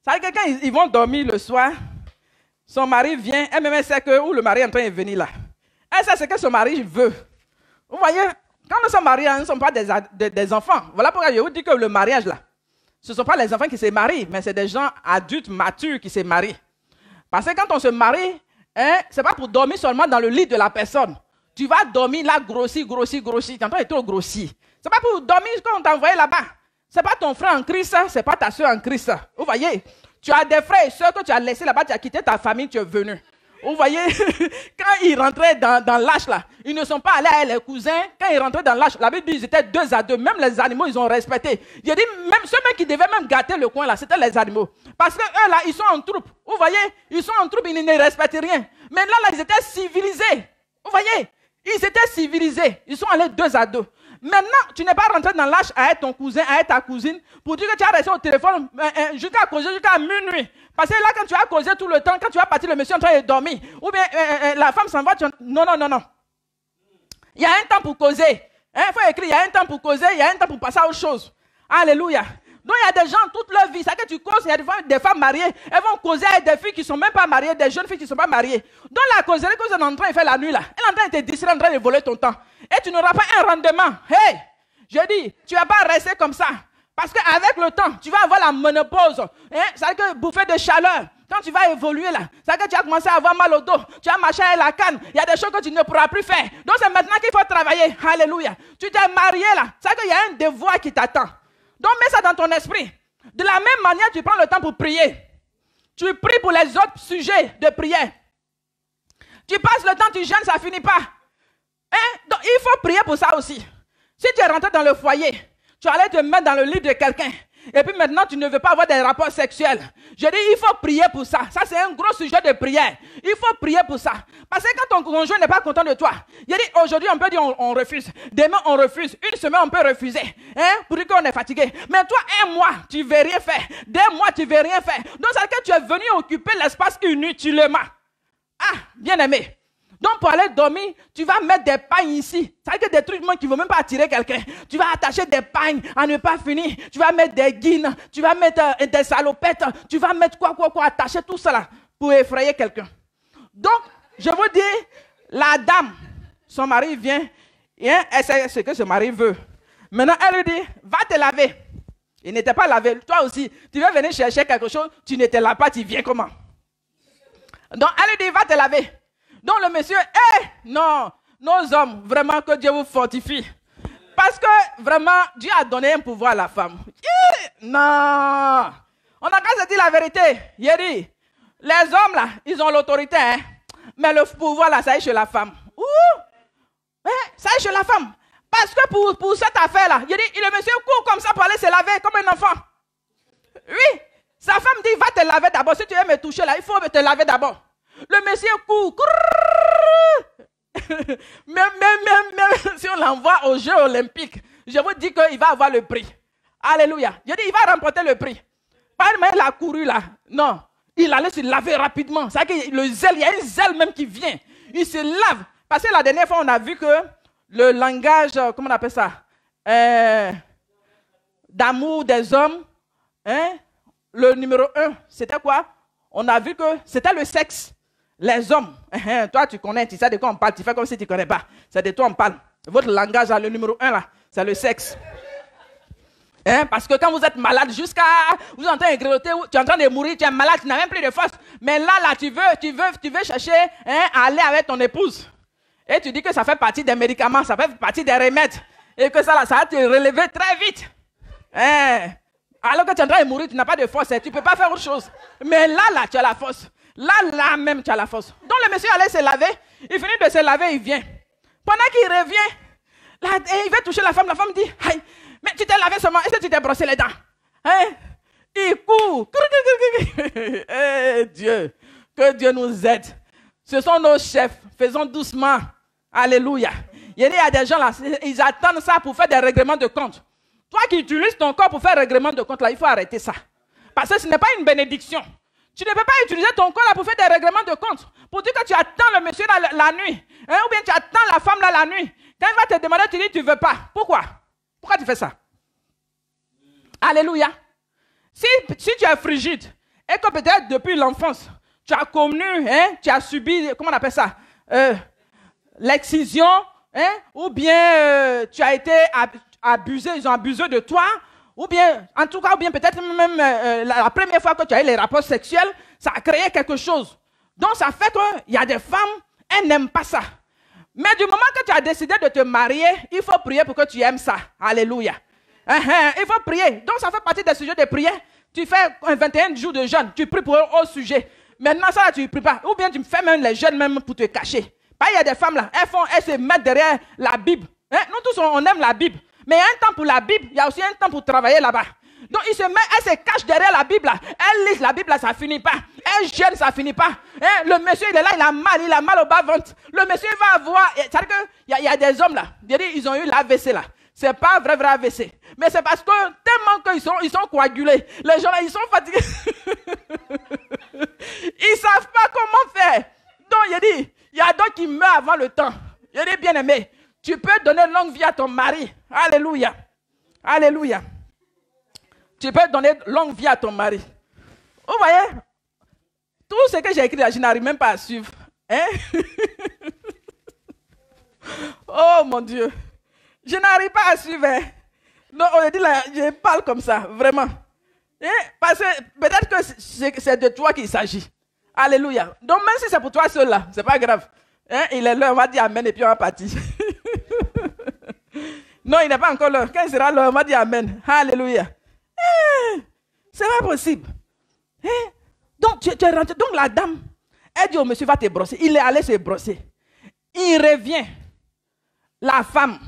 Ça veut dire que quand ils vont dormir le soir, son mari vient, elle-même sait que où le mari est en train de venir là. Elle sait ce que son mari veut. Vous voyez, quand nous sommes mariés, nous ne sommes pas des enfants. Voilà pourquoi je vous dis que le mariage là, ce ne sont pas les enfants qui se marient, mais c'est des gens adultes, matures qui se marient. Parce que quand on se marie, hein, ce n'est pas pour dormir seulement dans le lit de la personne. Tu vas dormir là, grossi. Tu entends, il est trop grossi. Ce n'est pas pour dormir quand on t'a envoyé là-bas. Ce n'est pas ton frère en Christ, ce n'est pas ta soeur en Christ. Vous voyez, tu as des frères et soeurs que tu as laissés là-bas, tu as quitté ta famille, tu es venu. Vous voyez, quand ils rentraient dans l'âge là, ils ne sont pas allés avec les cousins. Quand ils rentraient dans l'âge, la Bible dit qu'ils étaient 2 à 2. Même les animaux, ils ont respecté. J'ai dit, même ceux qui devaient même gâter le coin là, c'était les animaux. Parce que eux là, ils sont en troupe. Vous voyez, ils sont en troupe, ils ne respectent rien. Mais là, ils étaient civilisés. Vous voyez, ils étaient civilisés. Ils sont allés 2 à 2. Maintenant, tu n'es pas rentré dans l'âge à être ton cousin, à être ta cousine, pour dire que tu as resté au téléphone jusqu'à minuit. Parce que là, quand tu as causé tout le temps, quand tu vas partir, le monsieur est en train de dormir, ou bien la femme s'en va, non. Il y a un temps pour causer. Il faut écrire, il y a un temps pour causer, il y a un temps pour passer à autre chose. Alléluia. Donc, il y a des gens toute leur vie, c'est que tu causes, il y a des femmes mariées, elles vont causer avec des filles qui ne sont même pas mariées, des jeunes filles qui ne sont pas mariées. Donc, la causerie que vous êtes en train de faire la nuit, là, elle est en train de te distraire, en train de voler ton temps. Et tu n'auras pas un rendement. Hey, je dis, tu ne vas pas rester comme ça. Parce qu'avec le temps, tu vas avoir la ménopause. C'est que bouffer de chaleur. Quand tu vas évoluer là, c'est que tu vas commencer à avoir mal au dos. Tu vas marcher avec la canne. Il y a des choses que tu ne pourras plus faire. Donc c'est maintenant qu'il faut travailler. Alléluia. Tu t'es marié là. C'est qu'il y a un devoir qui t'attend. Donc mets ça dans ton esprit. De la même manière, tu prends le temps pour prier. Tu pries pour les autres sujets de prière. Tu passes le temps, tu jeûnes, ça ne finit pas. Donc il faut prier pour ça aussi. Si tu es rentré dans le foyer, tu allais te mettre dans le lit de quelqu'un. Et puis maintenant, tu ne veux pas avoir des rapports sexuels. Je dis, il faut prier pour ça. Ça, c'est un gros sujet de prière. Il faut prier pour ça. Parce que quand ton conjoint n'est pas content de toi, je dis, aujourd'hui, on peut dire on refuse. Demain, on refuse. Une semaine, on peut refuser. Pour dire qu'on est fatigué. Mais toi, un mois, tu ne veux rien faire. 2 mois, tu ne veux rien faire. Donc, c'est que tu es venu occuper l'espace inutilement. Ah, bien aimé. Donc, pour aller dormir, tu vas mettre des pagnes ici. Ça veut dire que des trucs qui ne vont même pas attirer quelqu'un. Tu vas attacher des pagnes à ne pas finir. Tu vas mettre des guines. Tu vas mettre des salopettes. Tu vas mettre quoi, attacher tout cela pour effrayer quelqu'un. Donc, je vous dis, la dame, son mari vient et elle sait ce que son mari veut. Maintenant, elle lui dit, va te laver. Il n'était pas lavé. Toi aussi, tu veux venir chercher quelque chose, tu ne te laves pas, tu viens comment? Donc, elle lui dit, va te laver. Donc le monsieur, non, nos hommes, vraiment que Dieu vous fortifie. Parce que vraiment, Dieu a donné un pouvoir à la femme. Non, on n'a qu'à se dire la vérité. Il dit, les hommes là, ils ont l'autorité, mais le pouvoir là, ça est chez la femme. Ça est chez la femme. Parce que pour cette affaire là, il dit, le monsieur court comme ça pour aller se laver comme un enfant. Oui, sa femme dit, va te laver d'abord. Si tu veux me toucher là, il faut te laver d'abord. Le monsieur court. Même si on l'envoie aux Jeux Olympiques, je vous dis qu'il va avoir le prix. Alléluia. Je dis, il va remporter le prix. Pas même il a couru là. Non. Il allait se laver rapidement. C'est que le zèle, il y a un zèle même qui vient. Il se lave. Parce que la dernière fois, on a vu que le langage, comment on appelle ça? D'amour des hommes. Le numéro 1, c'était quoi? On a vu que c'était le sexe. Les hommes, toi tu connais, tu sais de quoi on parle, tu fais comme si tu ne connais pas. C'est de toi on parle. Votre langage, le numéro 1 là, c'est le sexe. Parce que quand vous êtes malade, vous êtes en train de grelotter, tu es en train de mourir, tu es malade, tu n'as même plus de force. Mais là, tu veux chercher à aller avec ton épouse. Et tu dis que ça fait partie des médicaments, ça fait partie des remèdes. Et que ça va te relever très vite. Alors que tu es en train de mourir, tu n'as pas de force, tu ne peux pas faire autre chose. Mais là, tu as la force. Là même, tu as la force. Donc le monsieur allait se laver, il finit de se laver, il vient. Pendant qu'il revient, là, il va toucher la femme dit, hey, mais tu t'es lavé seulement, est-ce que tu t'es brossé les dents? Hein? Il court. Dieu, que Dieu nous aide. Ce sont nos chefs, faisons doucement. Alléluia. Il y a des gens là, ils attendent ça pour faire des règlements de compte. Toi qui utilises ton corps pour faire règlement de compte là, il faut arrêter ça. Parce que ce n'est pas une bénédiction. Tu ne peux pas utiliser ton corps là pour faire des règlements de compte. Pour dire que tu attends le monsieur la nuit. Hein, ou bien tu attends la femme là la nuit. Quand il va te demander, tu dis tu ne veux pas. Pourquoi? Pourquoi tu fais ça? Alléluia. Si tu es frigide et que peut-être depuis l'enfance, tu as connu, hein, tu as subi, comment on appelle ça? L'excision, hein, ou bien tu as été abusé, ils ont abusé de toi, ou bien, en tout cas, ou bien peut-être même la première fois que tu as eu les rapports sexuels, ça a créé quelque chose. Donc ça fait qu'il y a des femmes, elles n'aiment pas ça. Mais du moment que tu as décidé de te marier, il faut prier pour que tu aimes ça. Alléluia. Il faut prier. Donc ça fait partie des sujets de prière. Tu fais 21 jours de jeûne, tu pries pour un autre sujet. Maintenant ça là, tu ne pries pas. Ou bien tu fais même les jeûnes même pour te cacher. Il y a des femmes là, elles se mettent derrière la Bible. Hein? Nous tous on aime la Bible. Mais il y a un temps pour la Bible, il y a aussi un temps pour travailler là-bas. Donc elles se cachent derrière la Bible là. Elles lisent la Bible là, ça ne finit pas. Elles jeûnent, ça ne finit pas. Hein? Le monsieur il est là, il a mal au bas-ventre. Le monsieur il va avoir, c'est-à-dire qu'il y a des hommes là, ils ont eu l'AVC là. Ce n'est pas un vrai AVC. Mais c'est parce que tellement qu'ils sont coagulés. Les gens là, ils sont fatigués. Ils ne savent pas comment faire. Donc il y a d'autres qui meurent avant le temps. Il dit, bien aimé, tu peux donner longue vie à ton mari. Alléluia. Alléluia. Tu peux donner longue vie à ton mari. Vous voyez, tout ce que j'ai écrit là, je n'arrive même pas à suivre. Hein? Oh mon Dieu. Je n'arrive pas à suivre. Hein? Donc on dit là, je parle comme ça, vraiment. Hein? Parce que peut-être que c'est de toi qu'il s'agit. Alléluia. Donc même si c'est pour toi seul là, c'est pas grave. Hein? Il est l'heure, on va dire amen et puis on va partir. Non, il n'est pas encore l'heure. Quand il sera l'heure, on va dire amen. Alléluia. C'est pas possible. Donc tu es rentré. Donc la dame, elle dit au monsieur, va te brosser. Il est allé se brosser. Il revient. La femme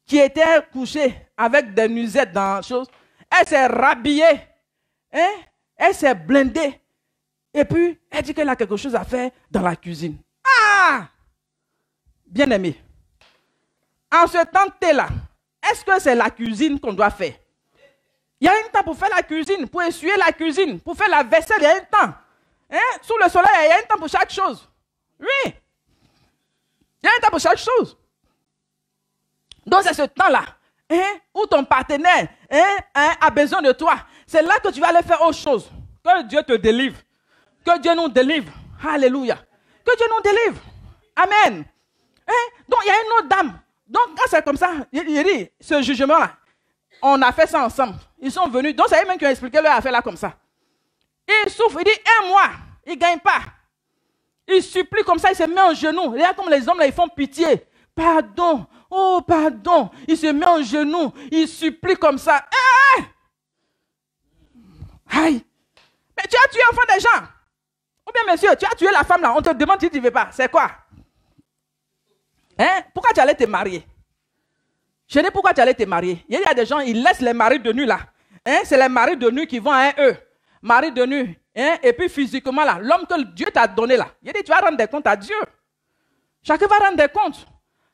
qui était couchée avec des nuisettes dans la chose, elle s'est rhabillée. Hein? Elle s'est blindée. Et puis, elle dit qu'elle a quelque chose à faire dans la cuisine. Ah! Bien aimé. En ce temps-là, est-ce que c'est la cuisine qu'on doit faire? Il y a un temps pour faire la cuisine, pour essuyer la cuisine, pour faire la vaisselle, il y a un temps. Hein? Sous le soleil, il y a un temps pour chaque chose. Oui. Il y a un temps pour chaque chose. Donc c'est ce temps-là, hein, où ton partenaire a besoin de toi. C'est là que tu vas aller faire autre chose. Que Dieu te délivre. Que Dieu nous délivre. Alléluia. Que Dieu nous délivre. Amen. Hein? Donc il y a une autre dame. Donc quand c'est comme ça, il dit, ce jugement-là, on a fait ça ensemble. Ils sont venus. Donc c'est eux-mêmes qui ont expliqué leur affaire là comme ça. Il souffre, il dit, aide-moi. Il ne gagne pas. Il supplie comme ça, il se met en genoux. Regarde comme les hommes là, ils font pitié. Pardon. Oh, pardon. Il se met en genoux. Il supplie comme ça. Aïe. Mais tu as tué l'enfant des gens. Ou bien, monsieur, tu as tué la femme là. On te demande si tu ne veux pas. C'est quoi? Hein? Pourquoi tu allais te marier? Je dis pourquoi tu allais te marier. Il y a des gens, ils laissent les maris de nuit là. Hein? C'est les maris de nuit qui vont à eux. Maris de nuit. Hein? Et puis physiquement là, l'homme que Dieu t'a donné là. Il dit tu vas rendre des comptes à Dieu. Chacun va rendre des comptes.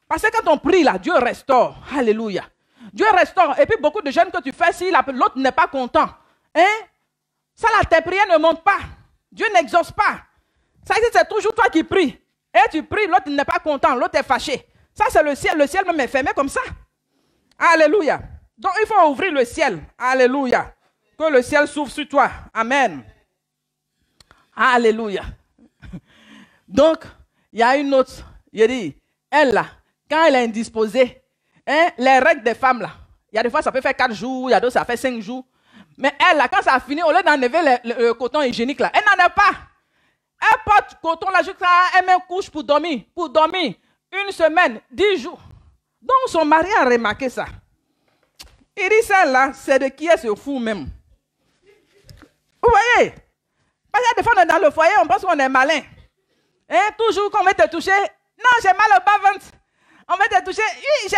Parce que quand on prie là, Dieu restaure. Alléluia. Dieu restaure. Et puis beaucoup de jeunes que tu fais, si l'autre n'est pas content, hein? Ça là, tes prières ne montent pas. Dieu n'exauce pas. Ça c'est toujours toi qui pries. Et tu pries, l'autre n'est pas content, l'autre est fâché. Ça c'est le ciel même est fermé comme ça. Alléluia. Donc il faut ouvrir le ciel. Alléluia. Que le ciel s'ouvre sur toi. Amen. Alléluia. Donc, il y a une autre. Il dit, elle là, quand elle est indisposée, hein, les règles des femmes là, il y a des fois ça peut faire 4 jours, il y a d'autres ça fait 5 jours. Mais elle là, quand ça a fini, au lieu d'enlever le coton hygiénique là, elle n'en a pas. Elle porte coton là, jusqu'à elle met couche pour dormir. Pour dormir 1 semaine, 10 jours. Donc son mari a remarqué ça. Il dit celle-là, c'est de qui elle se fout même. Vous voyez? Parce que des fois, on est dans le foyer, on pense qu'on est malin. Hein? Toujours qu'on va te toucher. Non, j'ai mal au bas-ventre. On va te toucher. Oui, j'ai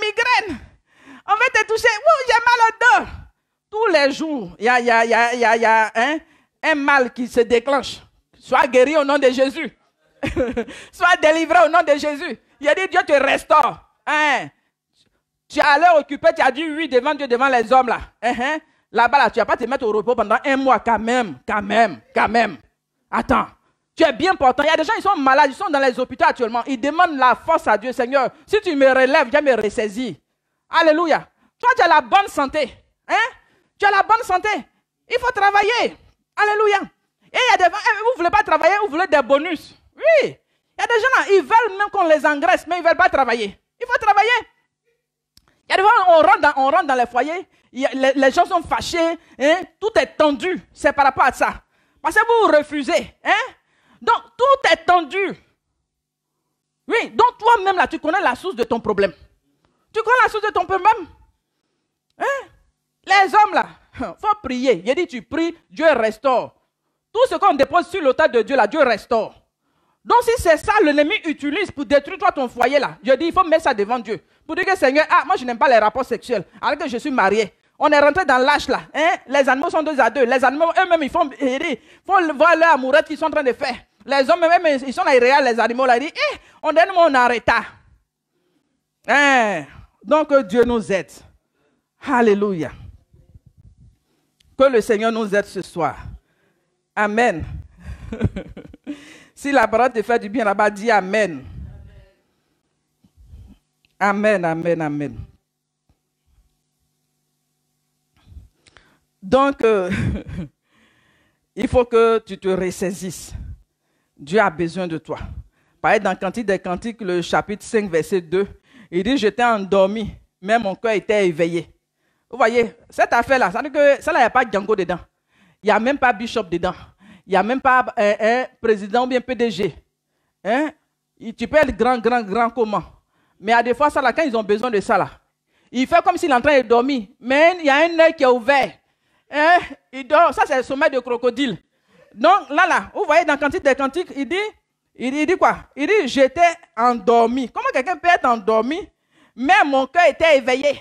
migraine. On va te toucher. Oui, j'ai mal au dos. Tous les jours, il y a un mal qui se déclenche. Sois guéri au nom de Jésus. Sois délivré au nom de Jésus. Il a dit, Dieu te restaure. Hein? Tu as l'air occupé, tu as dit oui devant Dieu, devant les hommes là. Là-bas, là, tu ne vas pas te mettre au repos pendant 1 mois quand même. Attends, tu es bien portant. Il y a des gens, ils sont malades, ils sont dans les hôpitaux actuellement. Ils demandent la force à Dieu. Seigneur, si tu me relèves, viens me ressaisir. Alléluia. Toi, tu as la bonne santé. Hein? Tu as la bonne santé. Il faut travailler. Alléluia. Et il y a des gens, vous ne voulez pas travailler, vous voulez des bonus. Oui. Il y a des gens là, ils veulent même qu'on les engraisse, mais ils ne veulent pas travailler. Il faut travailler. Il y a des fois, on rentre dans les foyers, les gens sont fâchés, hein? Tout est tendu. C'est par rapport à ça. Parce que vous refusez. Hein? Donc, tout est tendu. Oui, donc toi-même, là, tu connais la source de ton problème. Tu connais la source de ton problème? Hein? Les hommes, là, il faut prier. Il dit, tu pries, Dieu restaure. Tout ce qu'on dépose sur l'autel de Dieu, là, Dieu restaure. Donc, si c'est ça, l'ennemi utilise pour détruire toi, ton foyer, là, je dis, il faut mettre ça devant Dieu. Pour dire que Seigneur, moi, je n'aime pas les rapports sexuels, alors que je suis marié. On est rentré dans l'âge, là. Hein? Les animaux sont 2 à 2. Les animaux, eux-mêmes, ils font voir leur amourette qu'ils sont en train de faire. Les hommes, eux-mêmes, ils sont là, ils regardent les animaux, là. Ils disent, on donne mon arrêta. Hein? Donc, Dieu nous aide. Alléluia. Que le Seigneur nous aide ce soir. Amen. Si la parole te fait du bien là-bas, dis Amen. Amen, amen, amen. Donc, il faut que tu te ressaisisses. Dieu a besoin de toi. Pareil, dans Cantique des Cantiques, le chapitre 5, verset 2, il dit, j'étais endormi, mais mon cœur était éveillé. Vous voyez, cette affaire-là, ça veut dire que ça, il n'y a pas Django dedans. Il n'y a même pas Bishop dedans. Il n'y a même pas un président ou bien PDG. Hein? Tu peux être grand comment. Mais à des fois, ça, là, quand ils ont besoin de ça, là, il fait comme s'il est en train de dormir. Mais il y a un œil qui est ouvert. Hein? Il dort. Ça, c'est le sommeil de crocodile. Donc, là, vous voyez, dans Cantique des Cantiques, il dit quoi? Il dit, j'étais endormi. Comment quelqu'un peut être endormi, mais mon cœur était éveillé?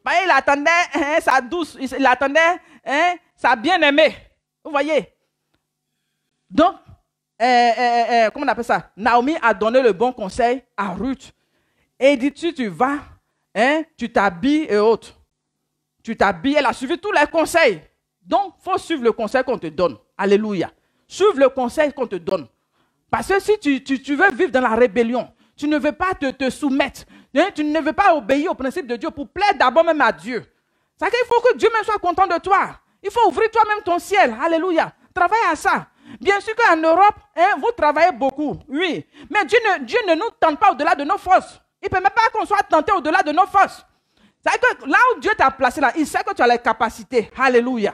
Il attendait sa douce, il attendait sa bien-aimée. Vous voyez? Donc, comment on appelle ça? Naomi a donné le bon conseil à Ruth. Et il dit, tu vas, tu t'habilles et autres. Tu t'habilles, elle a suivi tous les conseils. Donc, il faut suivre le conseil qu'on te donne. Alléluia. Suivre le conseil qu'on te donne. Parce que si tu veux vivre dans la rébellion, tu ne veux pas te soumettre, tu ne veux pas obéir au principe de Dieu pour plaire d'abord même à Dieu. C'est qu'il faut que Dieu même soit content de toi. Il faut ouvrir toi-même ton ciel. Alléluia. Travaille à ça. Bien sûr qu'en Europe, vous travaillez beaucoup, oui. Mais Dieu ne nous tente pas au-delà de nos forces. Il ne permet pas qu'on soit tenté au-delà de nos forces. C'est que là où Dieu t'a placé, là, il sait que tu as les capacités. Alléluia.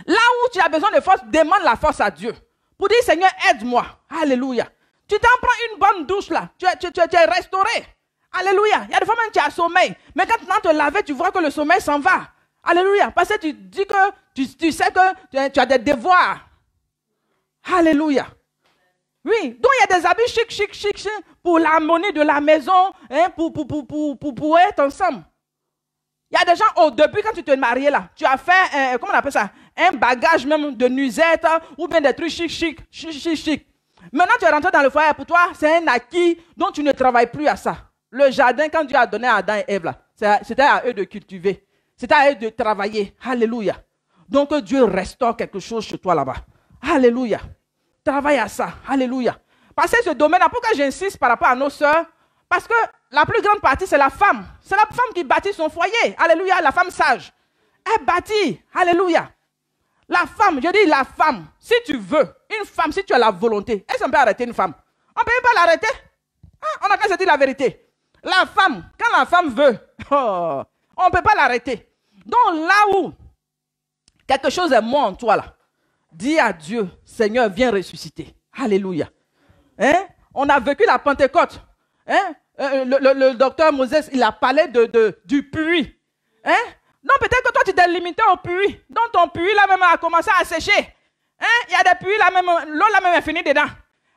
Là où tu as besoin de force, demande la force à Dieu. Pour dire, Seigneur, aide-moi. Alléluia. Tu t'en prends une bonne douche là. Tu es restauré. Alléluia. Il y a des fois même tu as sommeil. Mais quand tu vas te laver, tu vois que le sommeil s'en va. Alléluia. Parce que tu dis que tu sais que tu as des devoirs. Alléluia. Oui. Donc il y a des habits chic pour l'harmonie de la maison, pour être ensemble. Il y a des gens, au début, quand tu te mariais là, tu as fait, comment on appelle ça, un bagage même de nuisette ou bien des trucs chic. Maintenant, tu es rentré dans le foyer, pour toi, c'est un acquis dont tu ne travailles plus à ça. Le jardin, quand Dieu a donné à Adam et Ève, c'était à eux de cultiver. C'était à eux de travailler. Alléluia. Donc, Dieu restaure quelque chose chez toi là-bas. Alléluia. Travaille à ça. Alléluia. Parce que ce domaine-là, pourquoi j'insiste par rapport à nos sœurs? Parce que la plus grande partie, c'est la femme. C'est la femme qui bâtit son foyer. Alléluia. La femme sage. Elle bâtit. Alléluia. La femme, je dis la femme, si tu veux, une femme, si tu as la volonté, est-ce qu'on peut arrêter une femme? On ne peut pas l'arrêter. On a qu'à se dire la vérité. La femme, quand la femme veut, on ne peut pas l'arrêter. Donc là où quelque chose est mort en toi, là, dis à Dieu, Seigneur, viens ressusciter. Alléluia. On a vécu la Pentecôte. Le docteur Moses, il a parlé du puits. Hein? Donc peut-être que toi tu t'es limité au puits. Donc ton puits là même a commencé à sécher. Hein? Il y a des puits là même, l'eau là même est finie dedans.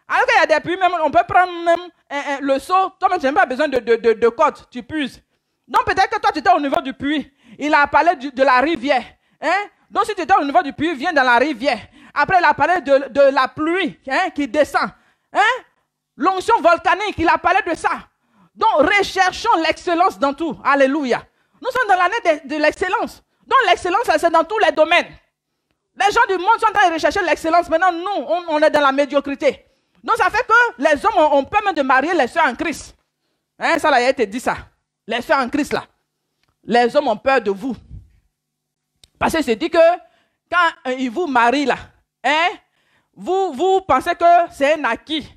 Alors qu'il y a des puits même, on peut prendre même le seau. Toi même tu n'as pas besoin de corde, tu puises. Donc peut-être que toi tu étais au niveau du puits. Il a parlé de la rivière. Hein? Donc si tu étais au niveau du puits, viens dans la rivière. Après il a parlé de la pluie, hein, qui descend. Hein? L'onction volcanique, il a parlé de ça. Donc recherchons l'excellence dans tout. Alléluia. Nous sommes dans l'année de l'excellence. Donc l'excellence, c'est dans tous les domaines. Les gens du monde sont en train de rechercher l'excellence. Maintenant, nous, on est dans la médiocrité. Donc ça fait que les hommes ont peur même de marier les sœurs en Christ. Hein, ça là, il a été dit ça. Les sœurs en Christ là. Les hommes ont peur de vous. Parce que c'est dit que quand ils vous marient là, hein, vous pensez que c'est un acquis.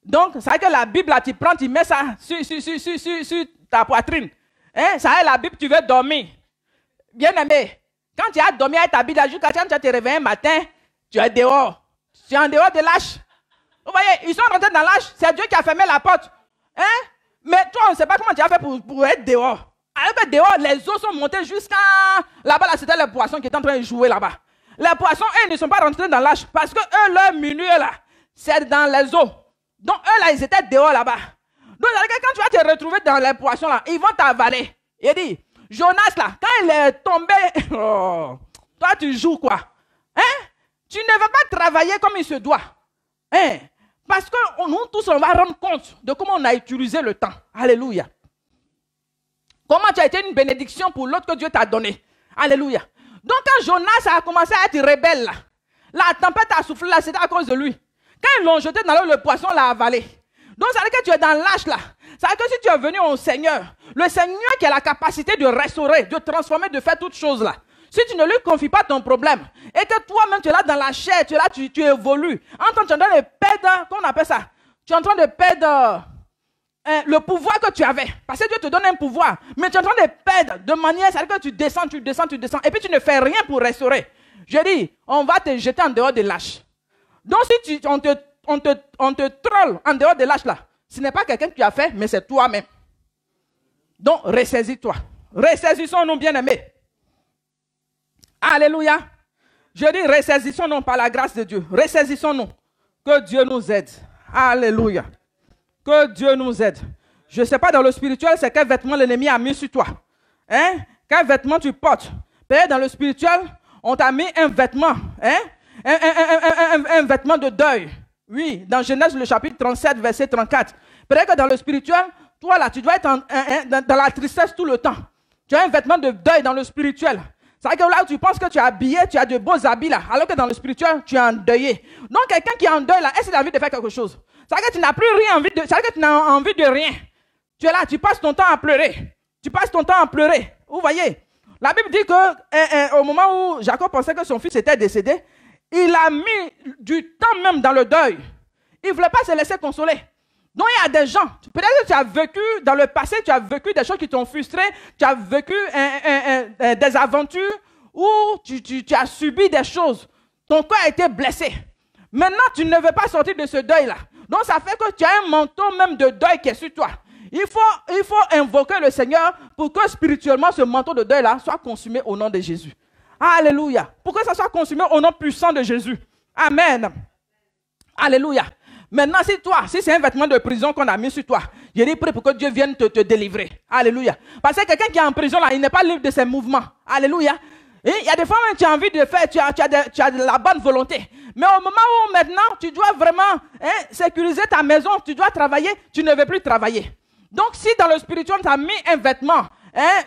Donc, ça veut dire que la Bible là, tu prends, tu mets ça sur ta poitrine. Hein? Ça est la Bible, tu veux dormir. Bien aimé, quand tu as dormi avec ta Bible, jusqu'à quand tu te réveilles un matin, tu es dehors. Tu es en dehors de l'âge. Vous voyez, ils sont rentrés dans l'âge, c'est Dieu qui a fermé la porte. Hein? Mais toi, on ne sait pas comment tu as fait pour être dehors. Alors que dehors, les eaux sont montées jusqu'à là-bas, là, c'était les poissons qui étaient en train de jouer là-bas. Les poissons, eux, ne sont pas rentrés dans l'âge parce que eux, leur milieu là, c'est dans les eaux. Donc, eux, là, ils étaient dehors là-bas. Donc, quand tu vas te retrouver dans les poissons, là, ils vont t'avaler. Il dit, Jonas, là, quand il est tombé, oh, toi, tu joues quoi? Hein? Tu ne vas pas travailler comme il se doit. Hein? Parce que nous tous, on va rendre compte de comment on a utilisé le temps. Alléluia. Comment tu as été une bénédiction pour l'autre que Dieu t'a donné. Alléluia. Donc, quand Jonas a commencé à être rebelle, là, la tempête a soufflé, là, c'était à cause de lui. Quand ils l'ont jeté dans l'eau, le poisson l'a avalé. Donc, ça veut dire que tu es dans l'âge là. Ça veut dire que si tu es venu au Seigneur, le Seigneur qui a la capacité de restaurer, de transformer, de faire toutes choses là. Si tu ne lui confies pas ton problème, et que toi-même tu es là dans la chair, tu es là, tu évolues. En tant que tu es en train de perdre, comment on appelle ça? Tu es en train de perdre le pouvoir que tu avais. Parce que Dieu te donne un pouvoir. Mais tu es en train de perdre de manière, ça veut dire que tu descends. Et puis tu ne fais rien pour restaurer. Je dis, on va te jeter en dehors de l'âge. Donc si on te troll en dehors de l'âge là, ce n'est pas quelqu'un que tu as fait, mais c'est toi-même. Donc ressaisis-toi. Ressaisissons-nous, bien-aimés. Alléluia. Je dis ressaisissons-nous par la grâce de Dieu. Ressaisissons-nous. Que Dieu nous aide. Alléluia. Que Dieu nous aide. Je ne sais pas dans le spirituel, c'est quel vêtement l'ennemi a mis sur toi. Hein? Quel vêtement tu portes. Peut-être dans le spirituel, on t'a mis un vêtement. Hein? Un vêtement de deuil. Oui, dans Genèse, le chapitre 37, verset 34. Peut-être que dans le spirituel, toi là, tu dois être dans la tristesse tout le temps. Tu as un vêtement de deuil dans le spirituel. C'est vrai que là où tu penses que tu es habillé, tu as de beaux habits là, alors que dans le spirituel, tu es endeuillé. Donc quelqu'un qui est en deuil là, est-ce qu'il a envie de faire quelque chose? C'est vrai que tu n'as plus rien envie de, c'est vrai que tu n'as envie de rien. Tu es là, tu passes ton temps à pleurer. Tu passes ton temps à pleurer. Vous voyez? La Bible dit que au moment où Jacob pensait que son fils était décédé, il a mis du temps même dans le deuil. Il ne voulait pas se laisser consoler. Donc il y a des gens, peut-être que tu as vécu dans le passé, tu as vécu des choses qui t'ont frustré, tu as vécu des aventures où tu as subi des choses. Ton corps a été blessé. Maintenant, tu ne veux pas sortir de ce deuil-là. Donc ça fait que tu as un manteau même de deuil qui est sur toi. Il faut invoquer le Seigneur pour que spirituellement ce manteau de deuil-là soit consumé au nom de Jésus. Alléluia. Pour que ça soit consumé au nom puissant de Jésus. Amen. Alléluia. Maintenant, si c'est un vêtement de prison qu'on a mis sur toi, je dis prie pour que Dieu vienne te délivrer. Alléluia. Parce que quelqu'un qui est en prison, là, il n'est pas libre de ses mouvements. Alléluia. Et il y a des fois où tu as envie de faire, tu as de la bonne volonté. Mais au moment où maintenant, tu dois vraiment sécuriser ta maison, tu dois travailler, tu ne veux plus travailler. Donc, si dans le spirituel, tu as mis un vêtement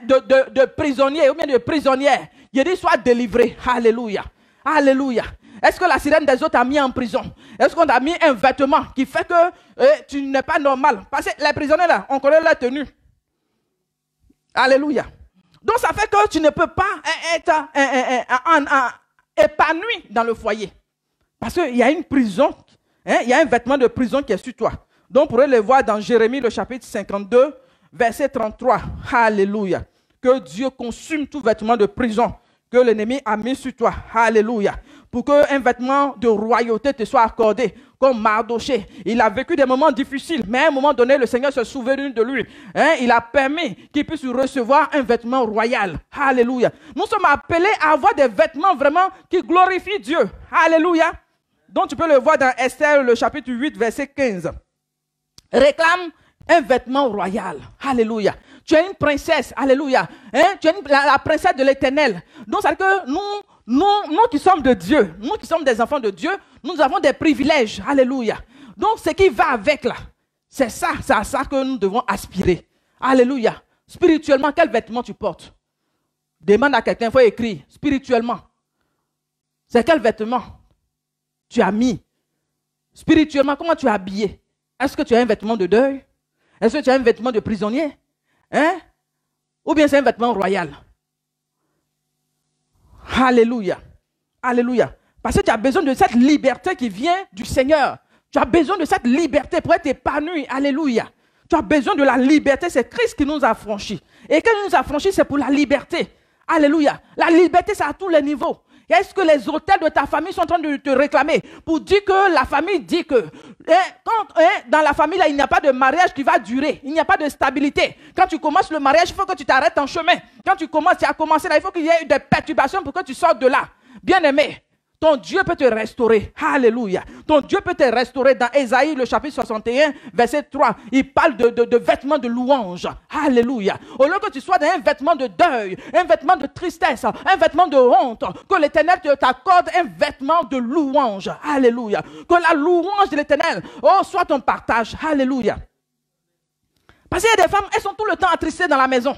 de prisonnier ou bien de prisonnière, je dis sois délivré. Alléluia. Alléluia. Est-ce que la sirène des autres t'a mis en prison? Est-ce qu'on t'a mis un vêtement qui fait que tu n'es pas normal? Parce que les prisonniers là, on connaît leur tenue. Alléluia. Donc ça fait que tu ne peux pas être épanoui dans le foyer. Parce qu'il y a une prison, il y a un vêtement de prison qui est sur toi. Donc vous pourrez le voir dans Jérémie le chapitre 52, verset 33. Alléluia. Que Dieu consume tout vêtement de prison que l'ennemi a mis sur toi. Alléluia. Pour qu'un vêtement de royauté te soit accordé. comme Mardoché. Il a vécu des moments difficiles, mais à un moment donné, le Seigneur se souvient de lui. Il a permis qu'il puisse recevoir un vêtement royal. Alléluia. Nous sommes appelés à avoir des vêtements vraiment qui glorifient Dieu. Alléluia. Donc tu peux le voir dans Esther, le chapitre 8, verset 15. Réclame un vêtement royal. Alléluia. Tu es une princesse. Alléluia. Tu es la princesse de l'Éternel. Donc ça veut dire que nous qui sommes de Dieu, nous qui sommes des enfants de Dieu, nous avons des privilèges. Alléluia. Donc ce qui va avec là, c'est à ça que nous devons aspirer. Alléluia. Spirituellement, quel vêtement tu portes? Demande à quelqu'un, il faut écrire. Spirituellement, c'est quel vêtement tu as mis? Spirituellement, comment tu es habillé? Est-ce que tu as un vêtement de deuil? Est-ce que tu as un vêtement de prisonnier? Ou bien c'est un vêtement royal? Alléluia. Alléluia. Parce que tu as besoin de cette liberté qui vient du Seigneur. Tu as besoin de cette liberté pour être épanoui. Alléluia. Tu as besoin de la liberté. C'est Christ qui nous a franchis. Et quand il nous a franchis, c'est pour la liberté. Alléluia. La liberté, c'est à tous les niveaux. Est-ce que les autels de ta famille sont en train de te réclamer pour dire que la famille dit que dans la famille, là, il n'y a pas de mariage qui va durer. Il n'y a pas de stabilité. Quand tu commences le mariage, il faut que tu t'arrêtes en chemin. Quand tu as commencé là, il faut qu'il y ait des perturbations pour que tu sortes de là. Bien-aimé, ton Dieu peut te restaurer. Alléluia. Ton Dieu peut te restaurer. Dans Ésaïe, le chapitre 61, verset 3, il parle de vêtements de louange. Alléluia. Au lieu que tu sois dans un vêtement de deuil, un vêtement de tristesse, un vêtement de honte, que l'Éternel t'accorde un vêtement de louange. Alléluia. Que la louange de l'Éternel, soit ton partage. Alléluia. Parce qu'il y a des femmes, elles sont tout le temps attristées dans la maison.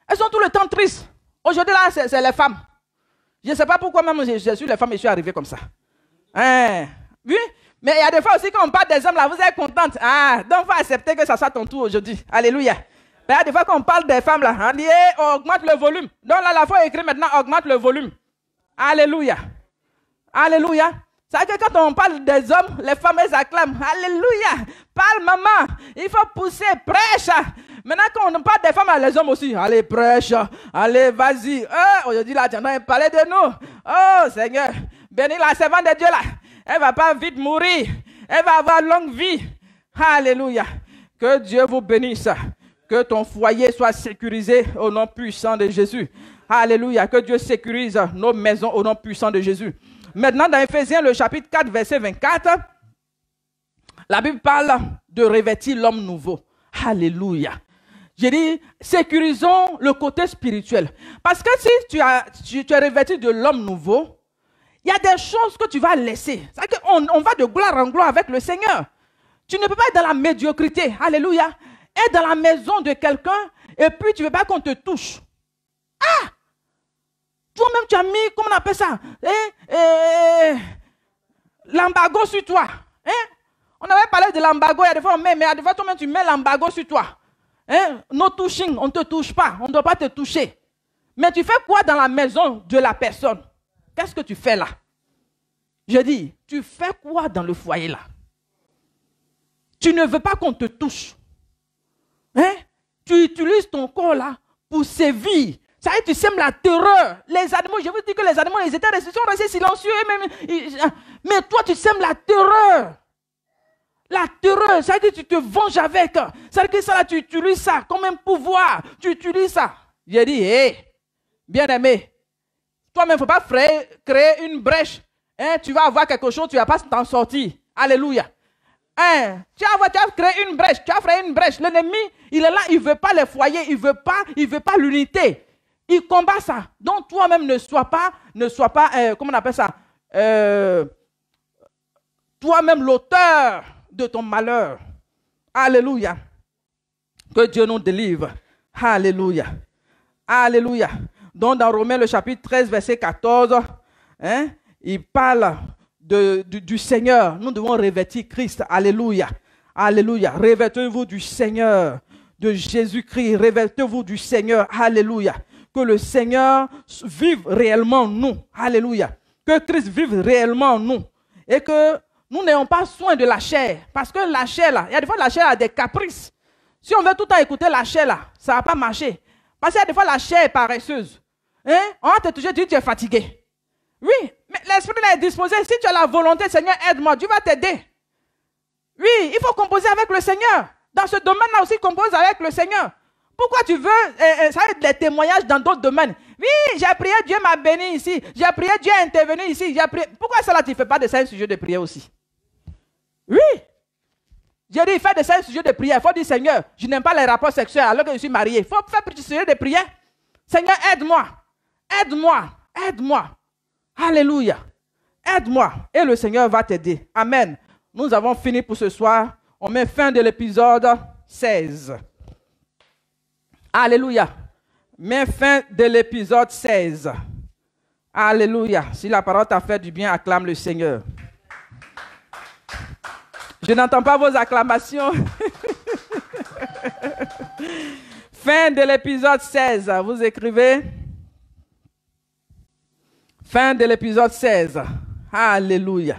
Elles sont tout le temps tristes. Aujourd'hui, là, c'est les femmes. Je ne sais pas pourquoi même je suis les femmes et je suis arrivé comme ça. Oui, mais il y a des fois aussi quand on parle des hommes là, vous êtes contente. Donc il faut accepter que ça soit ton tour aujourd'hui. Alléluia. Mais il y a des fois quand on parle des femmes là, on dit augmente le volume. Donc là, il faut écrire maintenant augmente le volume. Alléluia. Alléluia. C'est que quand on parle des hommes, les femmes elles acclament. Alléluia. Parle maman. Il faut pousser, prêche. Maintenant, quand on parle des femmes, les hommes aussi. Allez, prêche. Allez, vas-y. Aujourd'hui, là, tu as parlé de nous. Oh, Seigneur. Bénis la servante de Dieu, là. Elle ne va pas vite mourir. Elle va avoir longue vie. Alléluia. Que Dieu vous bénisse. Que ton foyer soit sécurisé au nom puissant de Jésus. Alléluia. Que Dieu sécurise nos maisons au nom puissant de Jésus. Maintenant, dans Éphésiens, le chapitre 4, verset 24, la Bible parle de revêtir l'homme nouveau. Alléluia. J'ai dit, sécurisons le côté spirituel. Parce que si tu es revêtu de l'homme nouveau, il y a des choses que tu vas laisser. C'est-à-dire qu'on va de gloire en gloire avec le Seigneur. Tu ne peux pas être dans la médiocrité. Alléluia. Être dans la maison de quelqu'un et puis tu ne veux pas qu'on te touche. Toi-même, tu as mis, comment on appelle ça, l'embargo sur toi. On avait parlé de l'embargo, il y a des fois on met, mais il y a des fois toi-même tu mets l'embargo sur toi. No touching, on ne te touche pas, on ne doit pas te toucher. Mais tu fais quoi dans la maison de la personne? Qu'est-ce que tu fais là? Je dis, tu fais quoi dans le foyer là? Tu ne veux pas qu'on te touche. Tu utilises ton corps là pour sévir. Ça y est, tu sèmes la terreur. Les animaux, je vous dis que les animaux, ils sont restés silencieux. Mais toi, tu sèmes la terreur. La terreur, ça veut dire que tu te venges avec. Ça veut dire que ça, là, tu utilises ça comme un pouvoir. Tu utilises ça. J'ai dit, bien-aimé, toi-même, il ne faut pas créer une brèche. Tu vas avoir quelque chose, tu ne vas pas t'en sortir. Alléluia. Tu as créé une brèche. Tu as créé une brèche. L'ennemi, il est là, il ne veut pas les foyers, il ne veut pas l'unité. Il combat ça. Donc toi-même ne sois pas, comment on appelle ça, toi-même l'auteur de ton malheur. Alléluia. Que Dieu nous délivre. Alléluia. Alléluia. Donc dans Romains le chapitre 13 verset 14, il parle du Seigneur. Nous devons revêtir Christ. Alléluia. Alléluia. Revêtez-vous du Seigneur, de Jésus-Christ. Revêtez-vous du Seigneur. Alléluia. Que le Seigneur vive réellement en nous. Alléluia. Que Christ vive réellement en nous. Et que nous n'ayons pas soin de la chair. Parce que la chair, là, il y a des fois la chair a des caprices. Si on veut tout le temps écouter la chair, là, ça ne va pas marcher. Parce qu'il y a des fois la chair est paresseuse. On va te toucher, tu es fatigué. Oui, mais l'esprit là est disposé. Si tu as la volonté, Seigneur, aide-moi, Dieu va t'aider. Oui, il faut composer avec le Seigneur. Dans ce domaine-là aussi, compose avec le Seigneur. Pourquoi tu veux ça va être des témoignages dans d'autres domaines? Oui, j'ai prié, Dieu m'a béni ici. J'ai prié, Dieu est intervenu ici. Pourquoi cela, tu ne fais pas de ça un sujet de prière aussi? Oui. J'ai dit, fais de ça un sujet de prière. Il faut dire, Seigneur, je n'aime pas les rapports sexuels alors que je suis marié. Il faut faire un sujet de prière. Seigneur, aide-moi. Aide-moi. Aide-moi. Alléluia. Aide-moi. Et le Seigneur va t'aider. Amen. Nous avons fini pour ce soir. On met fin de l'épisode 16. Alléluia. Mets fin de l'épisode 16. Alléluia. Si la parole t'a fait du bien, acclame le Seigneur. Je n'entends pas vos acclamations. Fin de l'épisode 16. Vous écrivez. Fin de l'épisode 16. Alléluia.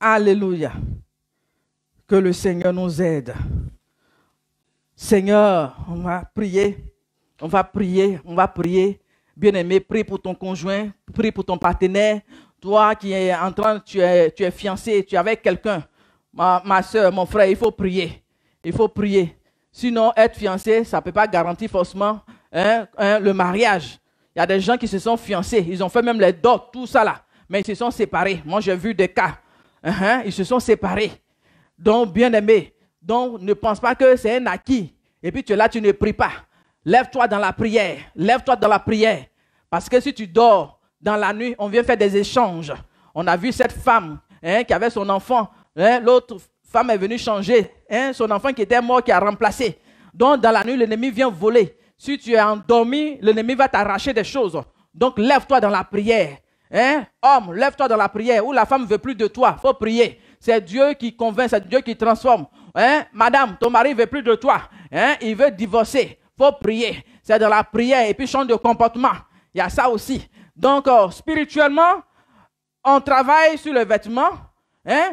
Alléluia. Que le Seigneur nous aide. Seigneur, on va prier. On va prier. On va prier. Bien-aimé, prie pour ton conjoint. Prie pour ton partenaire. Toi qui es en train, tu es fiancé, tu es avec quelqu'un. Ma soeur, mon frère, il faut prier. Il faut prier. Sinon, être fiancé, ça ne peut pas garantir forcément le mariage. Il y a des gens qui se sont fiancés. Ils ont fait même les dots, tout ça là. Mais ils se sont séparés. Moi, j'ai vu des cas. Ils se sont séparés. Donc, bien-aimé, donc ne pense pas que c'est un acquis. Et puis tu es là, tu ne pries pas. Lève-toi dans la prière. Lève-toi dans la prière. Parce que si tu dors dans la nuit, on vient faire des échanges. On a vu cette femme qui avait son enfant. L'autre femme est venue changer. Son enfant qui était mort, qui a remplacé. Donc, dans la nuit, l'ennemi vient voler. Si tu es endormi, l'ennemi va t'arracher des choses. Donc, lève-toi dans la prière. Homme, lève-toi dans la prière. Ou la femme ne veut plus de toi. Il faut prier. C'est Dieu qui convainc, c'est Dieu qui transforme. Madame, ton mari ne veut plus de toi. Il veut divorcer. Il faut prier. C'est dans la prière. Et puis, change de comportement. Il y a ça aussi. Donc, spirituellement, on travaille sur le vêtement.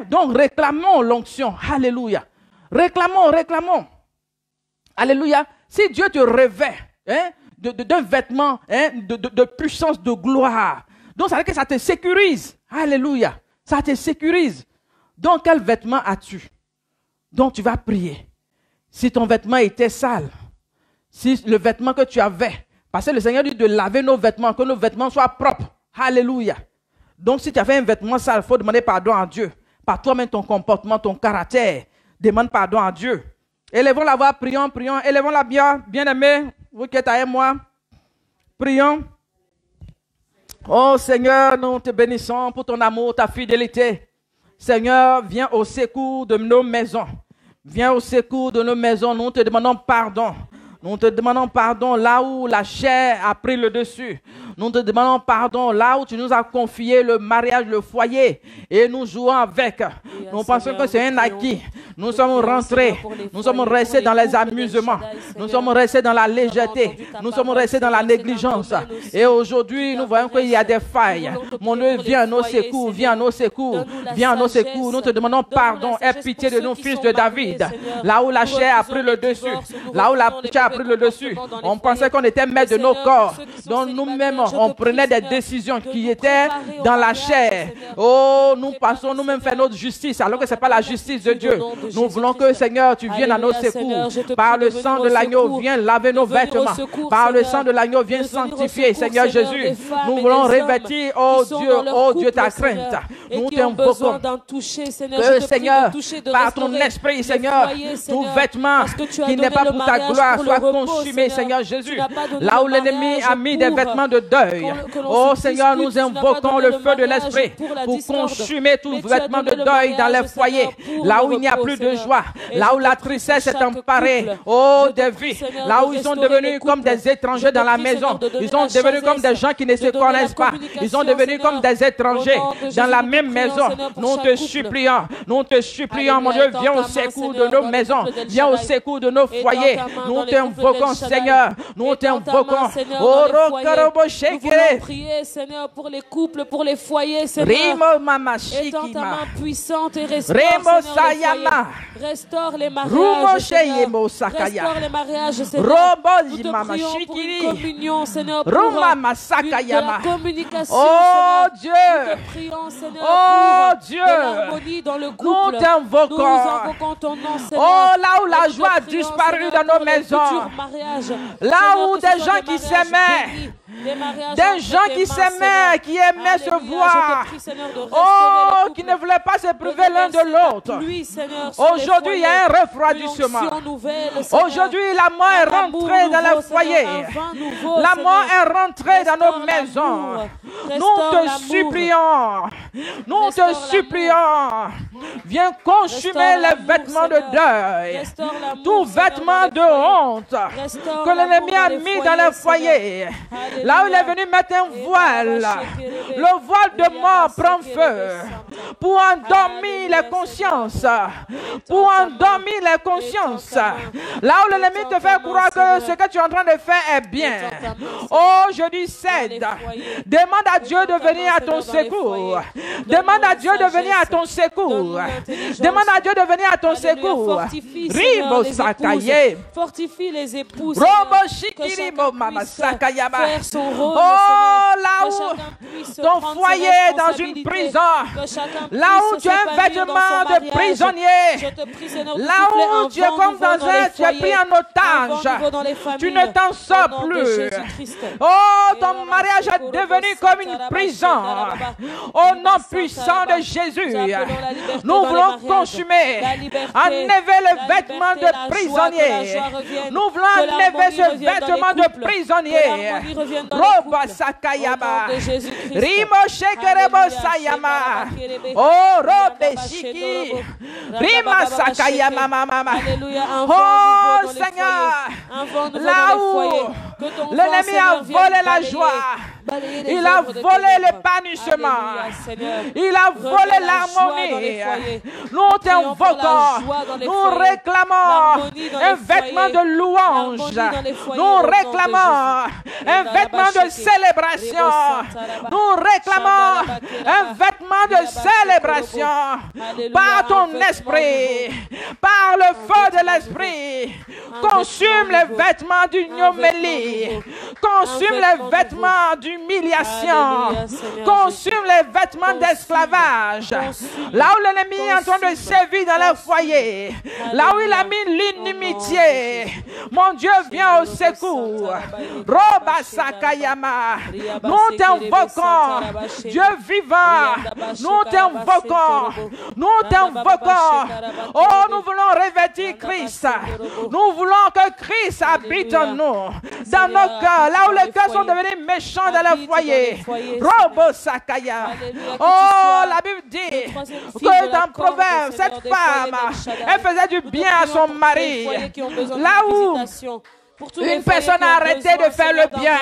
Donc, réclamons l'onction. Alléluia. Réclamons. Alléluia. Si Dieu te revêt d'un vêtement de puissance, de gloire, donc ça veut dire que ça te sécurise. Alléluia. Ça te sécurise. Donc, quel vêtement as-tu? Donc, tu vas prier. Si ton vêtement était sale, si le vêtement que tu avais, parce que le Seigneur dit de laver nos vêtements, que nos vêtements soient propres. Alléluia. Donc, si tu avais un vêtement sale, il faut demander pardon à Dieu. Par toi-même, ton comportement, ton caractère. Demande pardon à Dieu. Élevons la voix, prions. Élevons la bien-aimés. Vous qui êtes avec moi. Prions. Oh Seigneur, nous te bénissons pour ton amour, ta fidélité. Seigneur, viens au secours de nos maisons. Viens au secours de nos maisons. Nous te demandons pardon. Nous te demandons pardon là où la chair a pris le dessus. Nous te demandons pardon là où tu nous as confié le mariage, le foyer. Et nous jouons avec. Nous pensons que c'est un acquis. Nous sommes rentrés. Nous sommes restés dans les amusements. Nous sommes restés dans la légèreté. Nous sommes restés dans la négligence. Et aujourd'hui, nous voyons qu'il y a des failles. Mon Dieu, viens à nos secours. Viens à nos secours. Viens à nos secours. Nous te demandons pardon. Aie pitié de nous, fils de David. Là où la chair a pris le dessus. Là où la chair a pris le dessus. On pensait qu'on était maître de nos corps. Donc nous-mêmes, on prenait des décisions qui étaient dans la chair. Oh, nous passons nous-mêmes faire notre justice, alors que ce n'est pas la justice de Dieu. Nous voulons que, Seigneur, tu viennes à nos secours. Par le sang de l'agneau, viens laver nos vêtements. Par le sang de l'agneau, viens sanctifier, Seigneur Jésus. Nous voulons revêtir, oh Dieu, ta crainte. Nous t'invoquons. Que, Seigneur, par ton esprit, Seigneur, tout vêtement qui n'est pas pour ta gloire soit consumé, Seigneur Jésus. Là où l'ennemi a mis des vêtements de deuil. Oh Seigneur, nous invoquons le feu de l'esprit pour consumer tout vêtement de deuil dans les foyers. Là où il n'y a plus de joie. Là où la tristesse est emparée. Oh, des vies. Là où ils sont devenus comme des étrangers dans la maison. Ils sont devenus comme des gens qui ne se connaissent pas. Ils sont devenus comme des étrangers dans la même maison. Nous te supplions, mon Dieu, viens au secours de nos maisons. Viens au secours de nos foyers. Nous t'invoquons, Seigneur. Nous t'invoquons. Oh, nous voulons prier, Seigneur, pour les couples, pour les foyers, Seigneur. Étends ta main puissante et restaure, Seigneur, les foyers. Restaure les mariages, Seigneur. Restaure les mariages, Seigneur. Nous te prions pour une communion, Seigneur, pour de la communication, oh Seigneur. Dieu, Nous te prions, Seigneur, pour Dieu, de l'harmonie dans le couple. nous t'invoquons. Nous invoquons ton nom, Seigneur. Oh, là où la joie a disparu dans nos maisons, là où des gens qui s'aimaient, des gens qui s'aimaient, qui aimaient se voir, oh, qui ne voulaient pas se priver l'un de l'autre. Aujourd'hui, il y a un refroidissement. Aujourd'hui, la mort est rentrée dans les foyers. La mort est rentrée dans nos maisons. Nous te supplions, nous te supplions, viens consumer les vêtements de deuil, tout vêtement de honte que l'ennemi a mis dans les foyers. Là où il est venu mettre un voile, le voile de mort prend feu pour endormir les consciences, pour endormir les consciences. Là où l'ennemi te fait croire que ce que tu es en train de faire est bien. Oh, je dis cède. Demande à Dieu de venir à ton secours. Demande à Dieu de venir à ton secours. Demande à Dieu de venir à ton secours. Ribo Sakaye. Fortifie les épouses. Robo Shikiribo Mama Sakayama. Oh, là où ton foyer est dans une prison, là où tu as un vêtement de prisonnier, là où tu es comme dans un, tu es pris en otage, tu ne t'en sors plus. Oh, ton mariage est devenu comme une prison. Au nom puissant de Jésus, nous voulons consumer, enlever le vêtement de prisonnier. Nous voulons enlever ce vêtement de prisonnier. Roba Sakayama, Rimo Shekerebo Sayama, oh Robe Shiki, Rima Sakayama Mama. Oh Seigneur, là où l'ennemi a volé la joie, il a volé l'épanouissement, il a volé l'harmonie. Nous t'invoquons, nous réclamons un vêtement de louange, nous réclamons un vêtement de célébration, nous réclamons un vêtement de célébration par ton esprit, par le feu de l'esprit. Consume les vêtements d'ignominie, consume les vêtements d'humiliation, consume les vêtements d'esclavage. Là où l'ennemi est en train de sévir dans le foyer, là où il a mis l'inimitié, mon Dieu vient au secours. Roba Sakayama, nous t'invoquons, Dieu vivant, nous t'invoquons, nous t'invoquons. Oh, nous voulons revêtir Christ, nous voulons que Christ habite en nous, dans nos cœurs, là où les cœurs sont devenus méchants dans le foyer. Robo Sakaya. Oh, la Bible dit que dans Proverbe, cette femme, elle faisait du bien à son mari. Là où une personne a arrêté de faire le bien,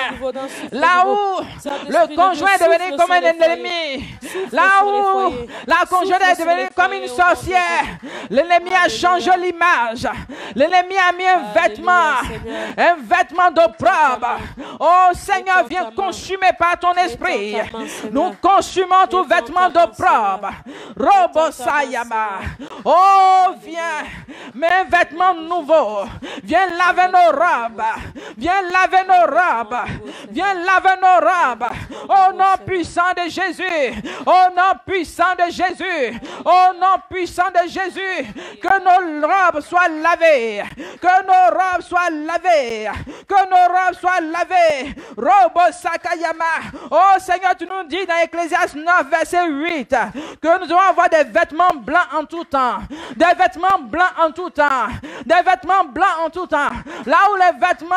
là où le conjoint est devenu comme un ennemi, là où la conjointe est devenue comme une sorcière, l'ennemi a changé l'image, l'ennemi a mis un vêtement d'opprobre. Oh Seigneur, viens consumer par ton esprit. Nous consumons tout vêtement d'opprobre. Robo Sayama. Oh, viens, mets un vêtement nouveau. Viens laver nos robes. Viens laver nos robes. Viens laver nos robes. Au nom puissant de Jésus. Au nom puissant de Jésus. Au nom puissant de Jésus. Que nos robes soient lavées. Que nos robes soient lavées. Que nos robes soient lavées. Robo Sakayama. Oh Seigneur, tu nous dis dans Ecclésiaste 9, verset 8, que nous devons avoir des vêtements blancs en tout temps. Des vêtements blancs en tout temps. Des vêtements blancs en tout temps. Là où les vêtements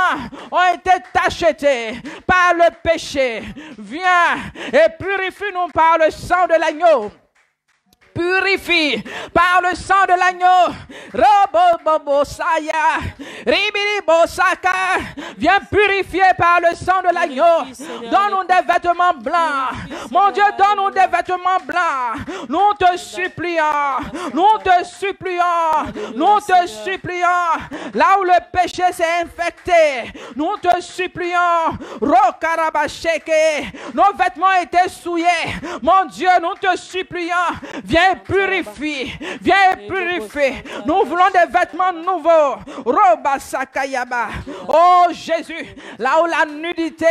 ont été tachetés par le péché, viens et purifie-nous par le sang de l'agneau. Purifie par le sang de l'agneau. Robobobosaya, Ribiribosaka, viens purifier par le sang de l'agneau. Donne-nous des vêtements blancs. Mon Dieu, donne-nous des vêtements blancs. Nous te supplions, nous te supplions, nous te supplions. Là où le péché s'est infecté, nous te supplions. Rokarabasheke, nos vêtements étaient souillés. Mon Dieu, nous te supplions. Viens Viens et purifie. Viens et purifie. Nous voulons des vêtements nouveaux. Roba Sakayaba. Oh Jésus, là où la nudité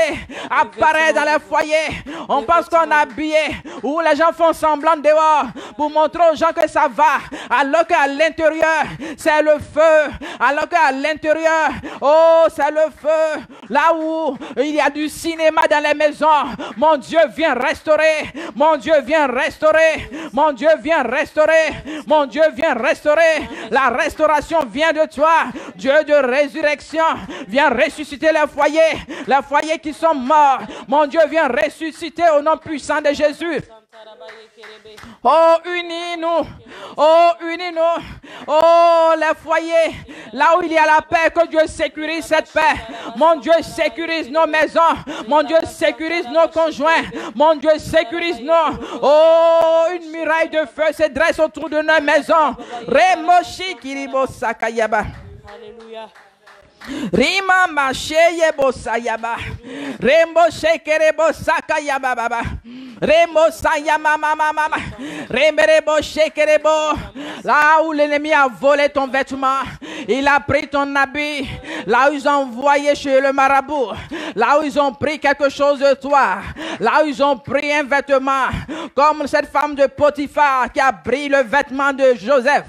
apparaît dans les foyers, on pense qu'on est habillé, où les gens font semblant dehors pour montrer aux gens que ça va, alors qu'à l'intérieur, c'est le feu. Alors qu'à l'intérieur, oh, c'est le feu. Là où il y a du cinéma dans les maisons, mon Dieu vient restaurer. Mon Dieu vient restaurer. Mon Dieu vient restaurer. Mon Dieu vient restaurer. La restauration vient de toi. Dieu de résurrection vient ressusciter les foyers qui sont morts. Mon Dieu vient ressusciter au nom puissant de Jésus. Oh, unis-nous. Oh, unis-nous. Oh, les foyers. Là où il y a la paix, que Dieu sécurise cette paix. Mon Dieu sécurise nos maisons. Mon Dieu sécurise nos conjoints. Mon Dieu sécurise nos. Oh, une muraille de feu se dresse autour de nos maisons. Remoshi kiribo sakayaba. Alléluia. Rima macheye bosayaba. Rembo shekerebo sakayaba baba. Rembo sayama mama mama. Remberebo shekerebo. Là où l'ennemi a volé ton vêtement, il a pris ton habit. Là où ils ont envoyé chez le marabout, là où ils ont pris quelque chose de toi, là où ils ont pris un vêtement, comme cette femme de Potiphar qui a pris le vêtement de Joseph,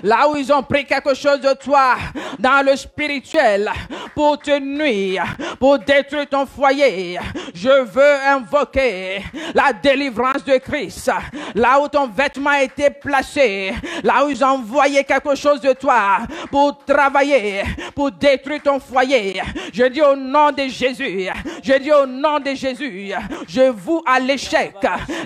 là où ils ont pris quelque chose de toi dans le spirituel pour te nuire, pour détruire ton foyer. Je veux invoquer la délivrance de Christ. Là où ton vêtement a été placé, là où ils ont envoyé quelque chose de toi pour travailler, pour détruire ton foyer. Je dis au nom de Jésus, je dis au nom de Jésus, je voue à l'échec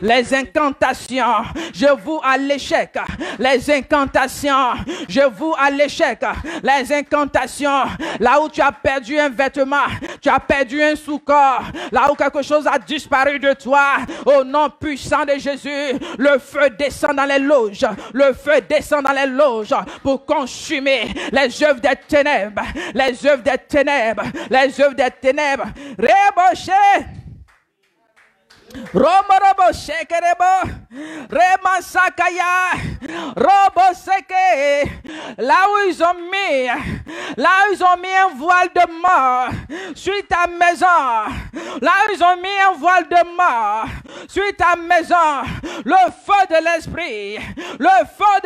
les incantations, je voue à l'échec les incantations, je voue à l'échec les incantations. Là où tu as perdu un vêtement, tu as perdu un sous-corps, là où quelque chose a disparu de toi, au nom puissant de Jésus, le feu descend dans les loges, le feu descend dans les loges pour consumer les œuvres des ténèbres, les œuvres des ténèbres, les œuvres des ténèbres. Reboché. Robo shekerebo, remasakaya, robo seke. Là où ils ont mis un voile de mort sur ta maison. Là où ils ont mis un voile de mort sur ta maison. Le feu de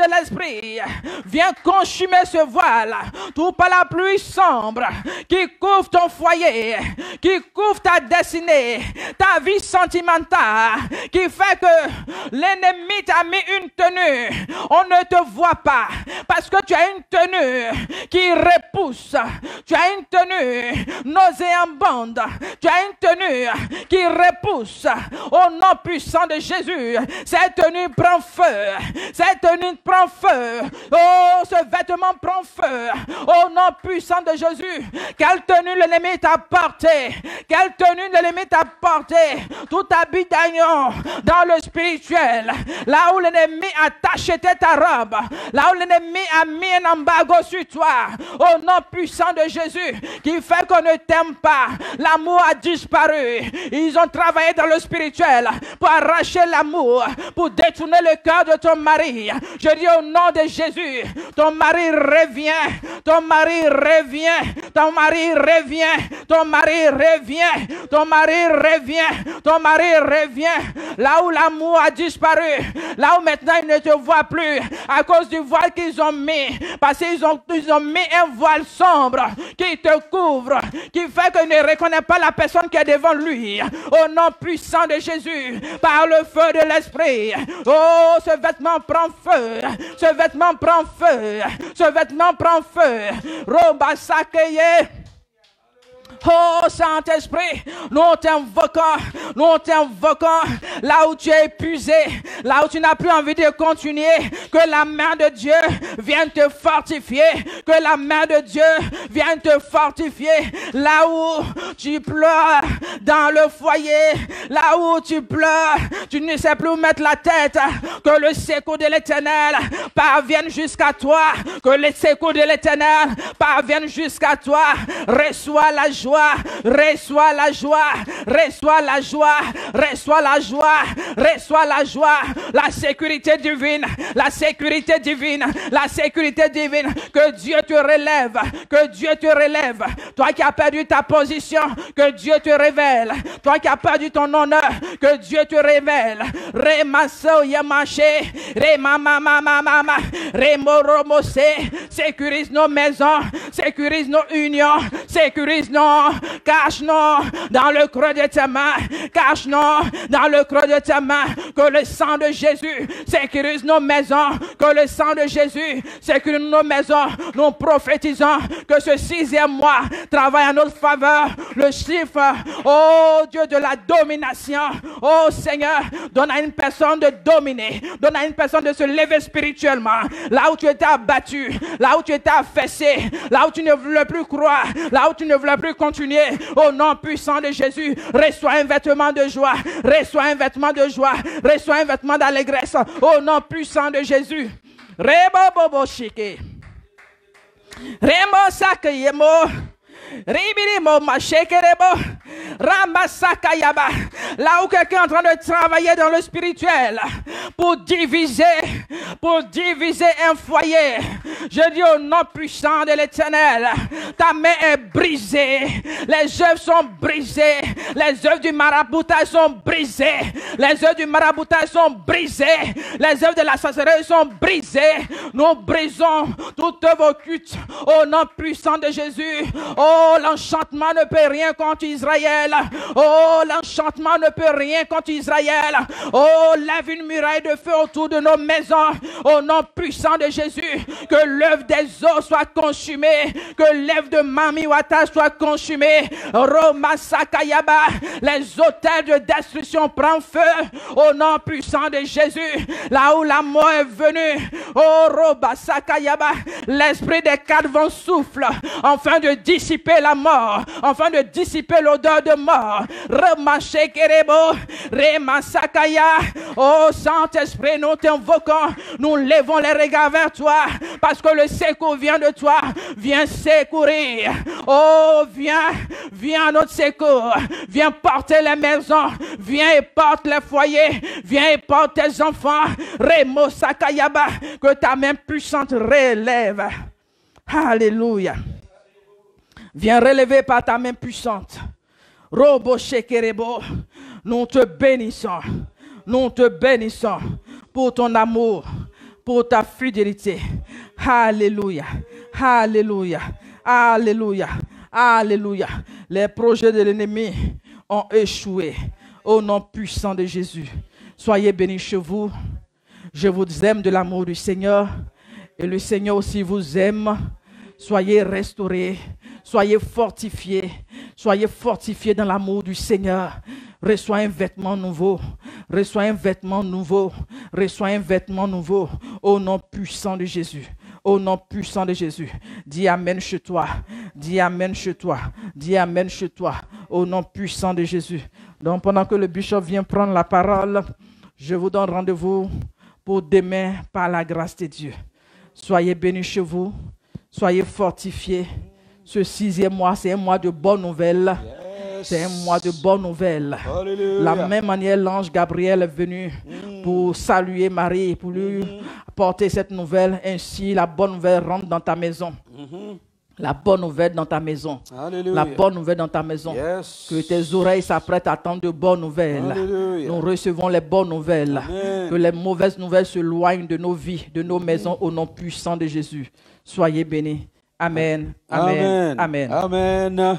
l'esprit vient consumer ce voile. Tout par la pluie sombre qui couvre ton foyer, qui couvre ta destinée, ta vie sentimentale, qui fait que l'ennemi t'a mis une tenue. On ne te voit pas parce que tu as une tenue qui repousse. Tu as une tenue nauséabonde. Tu as une tenue qui repousse. Au nom puissant de Jésus, cette tenue prend feu. Cette tenue prend feu. Oh, ce vêtement prend feu. Au nom puissant de Jésus, quelle tenue l'ennemi t'a porté. Quelle tenue l'ennemi t'a porté. Tout habit d'agneau dans le spirituel. Là où l'ennemi a tacheté ta robe. Là où l'ennemi a mis un embargo sur toi. Au nom puissant de Jésus, qui fait qu'on ne t'aime pas. L'amour a disparu. Ils ont travaillé dans le spirituel pour arracher l'amour, pour détourner le cœur de ton mari. Je dis au nom de Jésus, ton mari revient. Ton mari revient. Ton mari revient. Ton mari revient. Ton mari revient. Ton mari revient. Là où l'amour a disparu, là où maintenant ils ne te voient plus à cause du voile qu'ils ont mis, parce qu'ils ont mis un voile sombre qui te couvre, qui fait qu'il ne reconnaît pas la personne qui est devant lui. Au nom puissant de Jésus, par le feu de l'esprit, oh, ce vêtement prend feu, ce vêtement prend feu, ce vêtement prend feu. Roba sakeye. Oh Saint-Esprit, nous t'invoquons, là où tu es épuisé, là où tu n'as plus envie de continuer, que la main de Dieu vienne te fortifier, que la main de Dieu vienne te fortifier, là où tu pleures dans le foyer, là où tu pleures, tu ne sais plus où mettre la tête, que le secours de l'Éternel parvienne jusqu'à toi, que le secours de l'Éternel parvienne jusqu'à toi, reçois la joie joie, reçois la joie, reçois la joie, reçois la joie, reçois la joie, la sécurité divine, la sécurité divine, la sécurité divine, que Dieu te relève, que Dieu te relève, toi qui as perdu ta position, que Dieu te révèle, toi qui as perdu ton honneur, que Dieu te révèle, Remaso Yamaché, Remamamamama, Remoromose, sécurise nos maisons, sécurise nos unions, sécurise-nous, cache-nous dans le creux de tes mains, cache-nous dans le creux de tes mains, que le sang de Jésus sécurise nos maisons, que le sang de Jésus sécurise nos maisons. Nous prophétisons que ce 6e mois travaille en notre faveur, le chiffre, oh Dieu, de la domination. Oh Seigneur, donne à une personne de dominer, donne à une personne de se lever spirituellement, là où tu étais abattu, là où tu étais affaissé, là où tu ne voulais plus croire, là où tu ne voulais plus continuer. Au nom puissant de Jésus, reçois un vêtement de joie, reçois un vêtement de joie, reçois un vêtement d'allégresse. Au nom puissant de Jésus. Rebo bobo shike. Remo sakayemo. Ribirimo mashekerebo. Ramasakayaba. Là où quelqu'un est en train de travailler dans le spirituel pour diviser un foyer, je dis au nom puissant de l'Éternel, ta main est brisée, les œuvres sont brisées, les œuvres du maraboutage sont brisées, les œuvres du maraboutage sont brisées, les œuvres de la sorcellerie sont brisées. Nous brisons toutes vos cultes au nom puissant de Jésus. Oh, l'enchantement ne peut rien contre Israël. Oh, l'enchantement ne peut rien contre Israël. Oh, lève une muraille de feu autour de nos maisons. Au nom puissant de Jésus, que l'œuvre des eaux soit consumée, que l'œuvre de Mamiwata soit consumée. Roma Sakayaba, les hôtels de destruction prennent feu. Au nom puissant de Jésus, là où la mort est venue. Oh, Roba Sakayaba, l'esprit des 4 vents souffle afin de dissiper la mort, afin de dissiper l'odeur de mort. Remashekerebo, Remasakaya. Oh Saint-Esprit, nous t'invoquons, nous levons les regards vers toi, parce que le secours vient de toi. Viens secourir. Oh, viens à notre secours. Viens porter les maisons. Viens et porte les foyers. Viens et porte tes enfants. Remo Sakayaba, que ta main puissante relève. Alléluia. Viens relever par ta main puissante. Robo Shekerebo, nous te bénissons. Nous te bénissons pour ton amour, pour ta fidélité. Alléluia. Alléluia. Alléluia. Alléluia. Les projets de l'ennemi ont échoué au nom puissant de Jésus. Soyez bénis chez vous. Je vous aime de l'amour du Seigneur et le Seigneur aussi vous aime. Soyez restaurés, soyez fortifiés dans l'amour du Seigneur. Reçois un vêtement nouveau, reçois un vêtement nouveau, reçois un vêtement nouveau au nom puissant de Jésus. Au nom puissant de Jésus. Dis Amen chez toi. Dis Amen chez toi. Dis Amen chez toi. Au nom puissant de Jésus. Donc pendant que le bishop vient prendre la parole, je vous donne rendez-vous pour demain par la grâce de Dieu. Soyez bénis chez vous. Soyez fortifiés. Ce 6e mois, c'est un mois de bonnes nouvelles. C'est un mois de bonnes nouvelles. La même manière, l'ange Gabriel est venu pour saluer Marie, pour lui apporter cette nouvelle. Ainsi, la bonne nouvelle rentre dans ta maison. La bonne nouvelle dans ta maison. La bonne nouvelle dans ta maison. Que tes oreilles s'apprêtent à attendre de bonnes nouvelles. Nous recevons les bonnes nouvelles. Que les mauvaises nouvelles se loignent de nos vies, de nos maisons, au nom puissant de Jésus. Soyez bénis. Amen. Amen. Amen. Amen.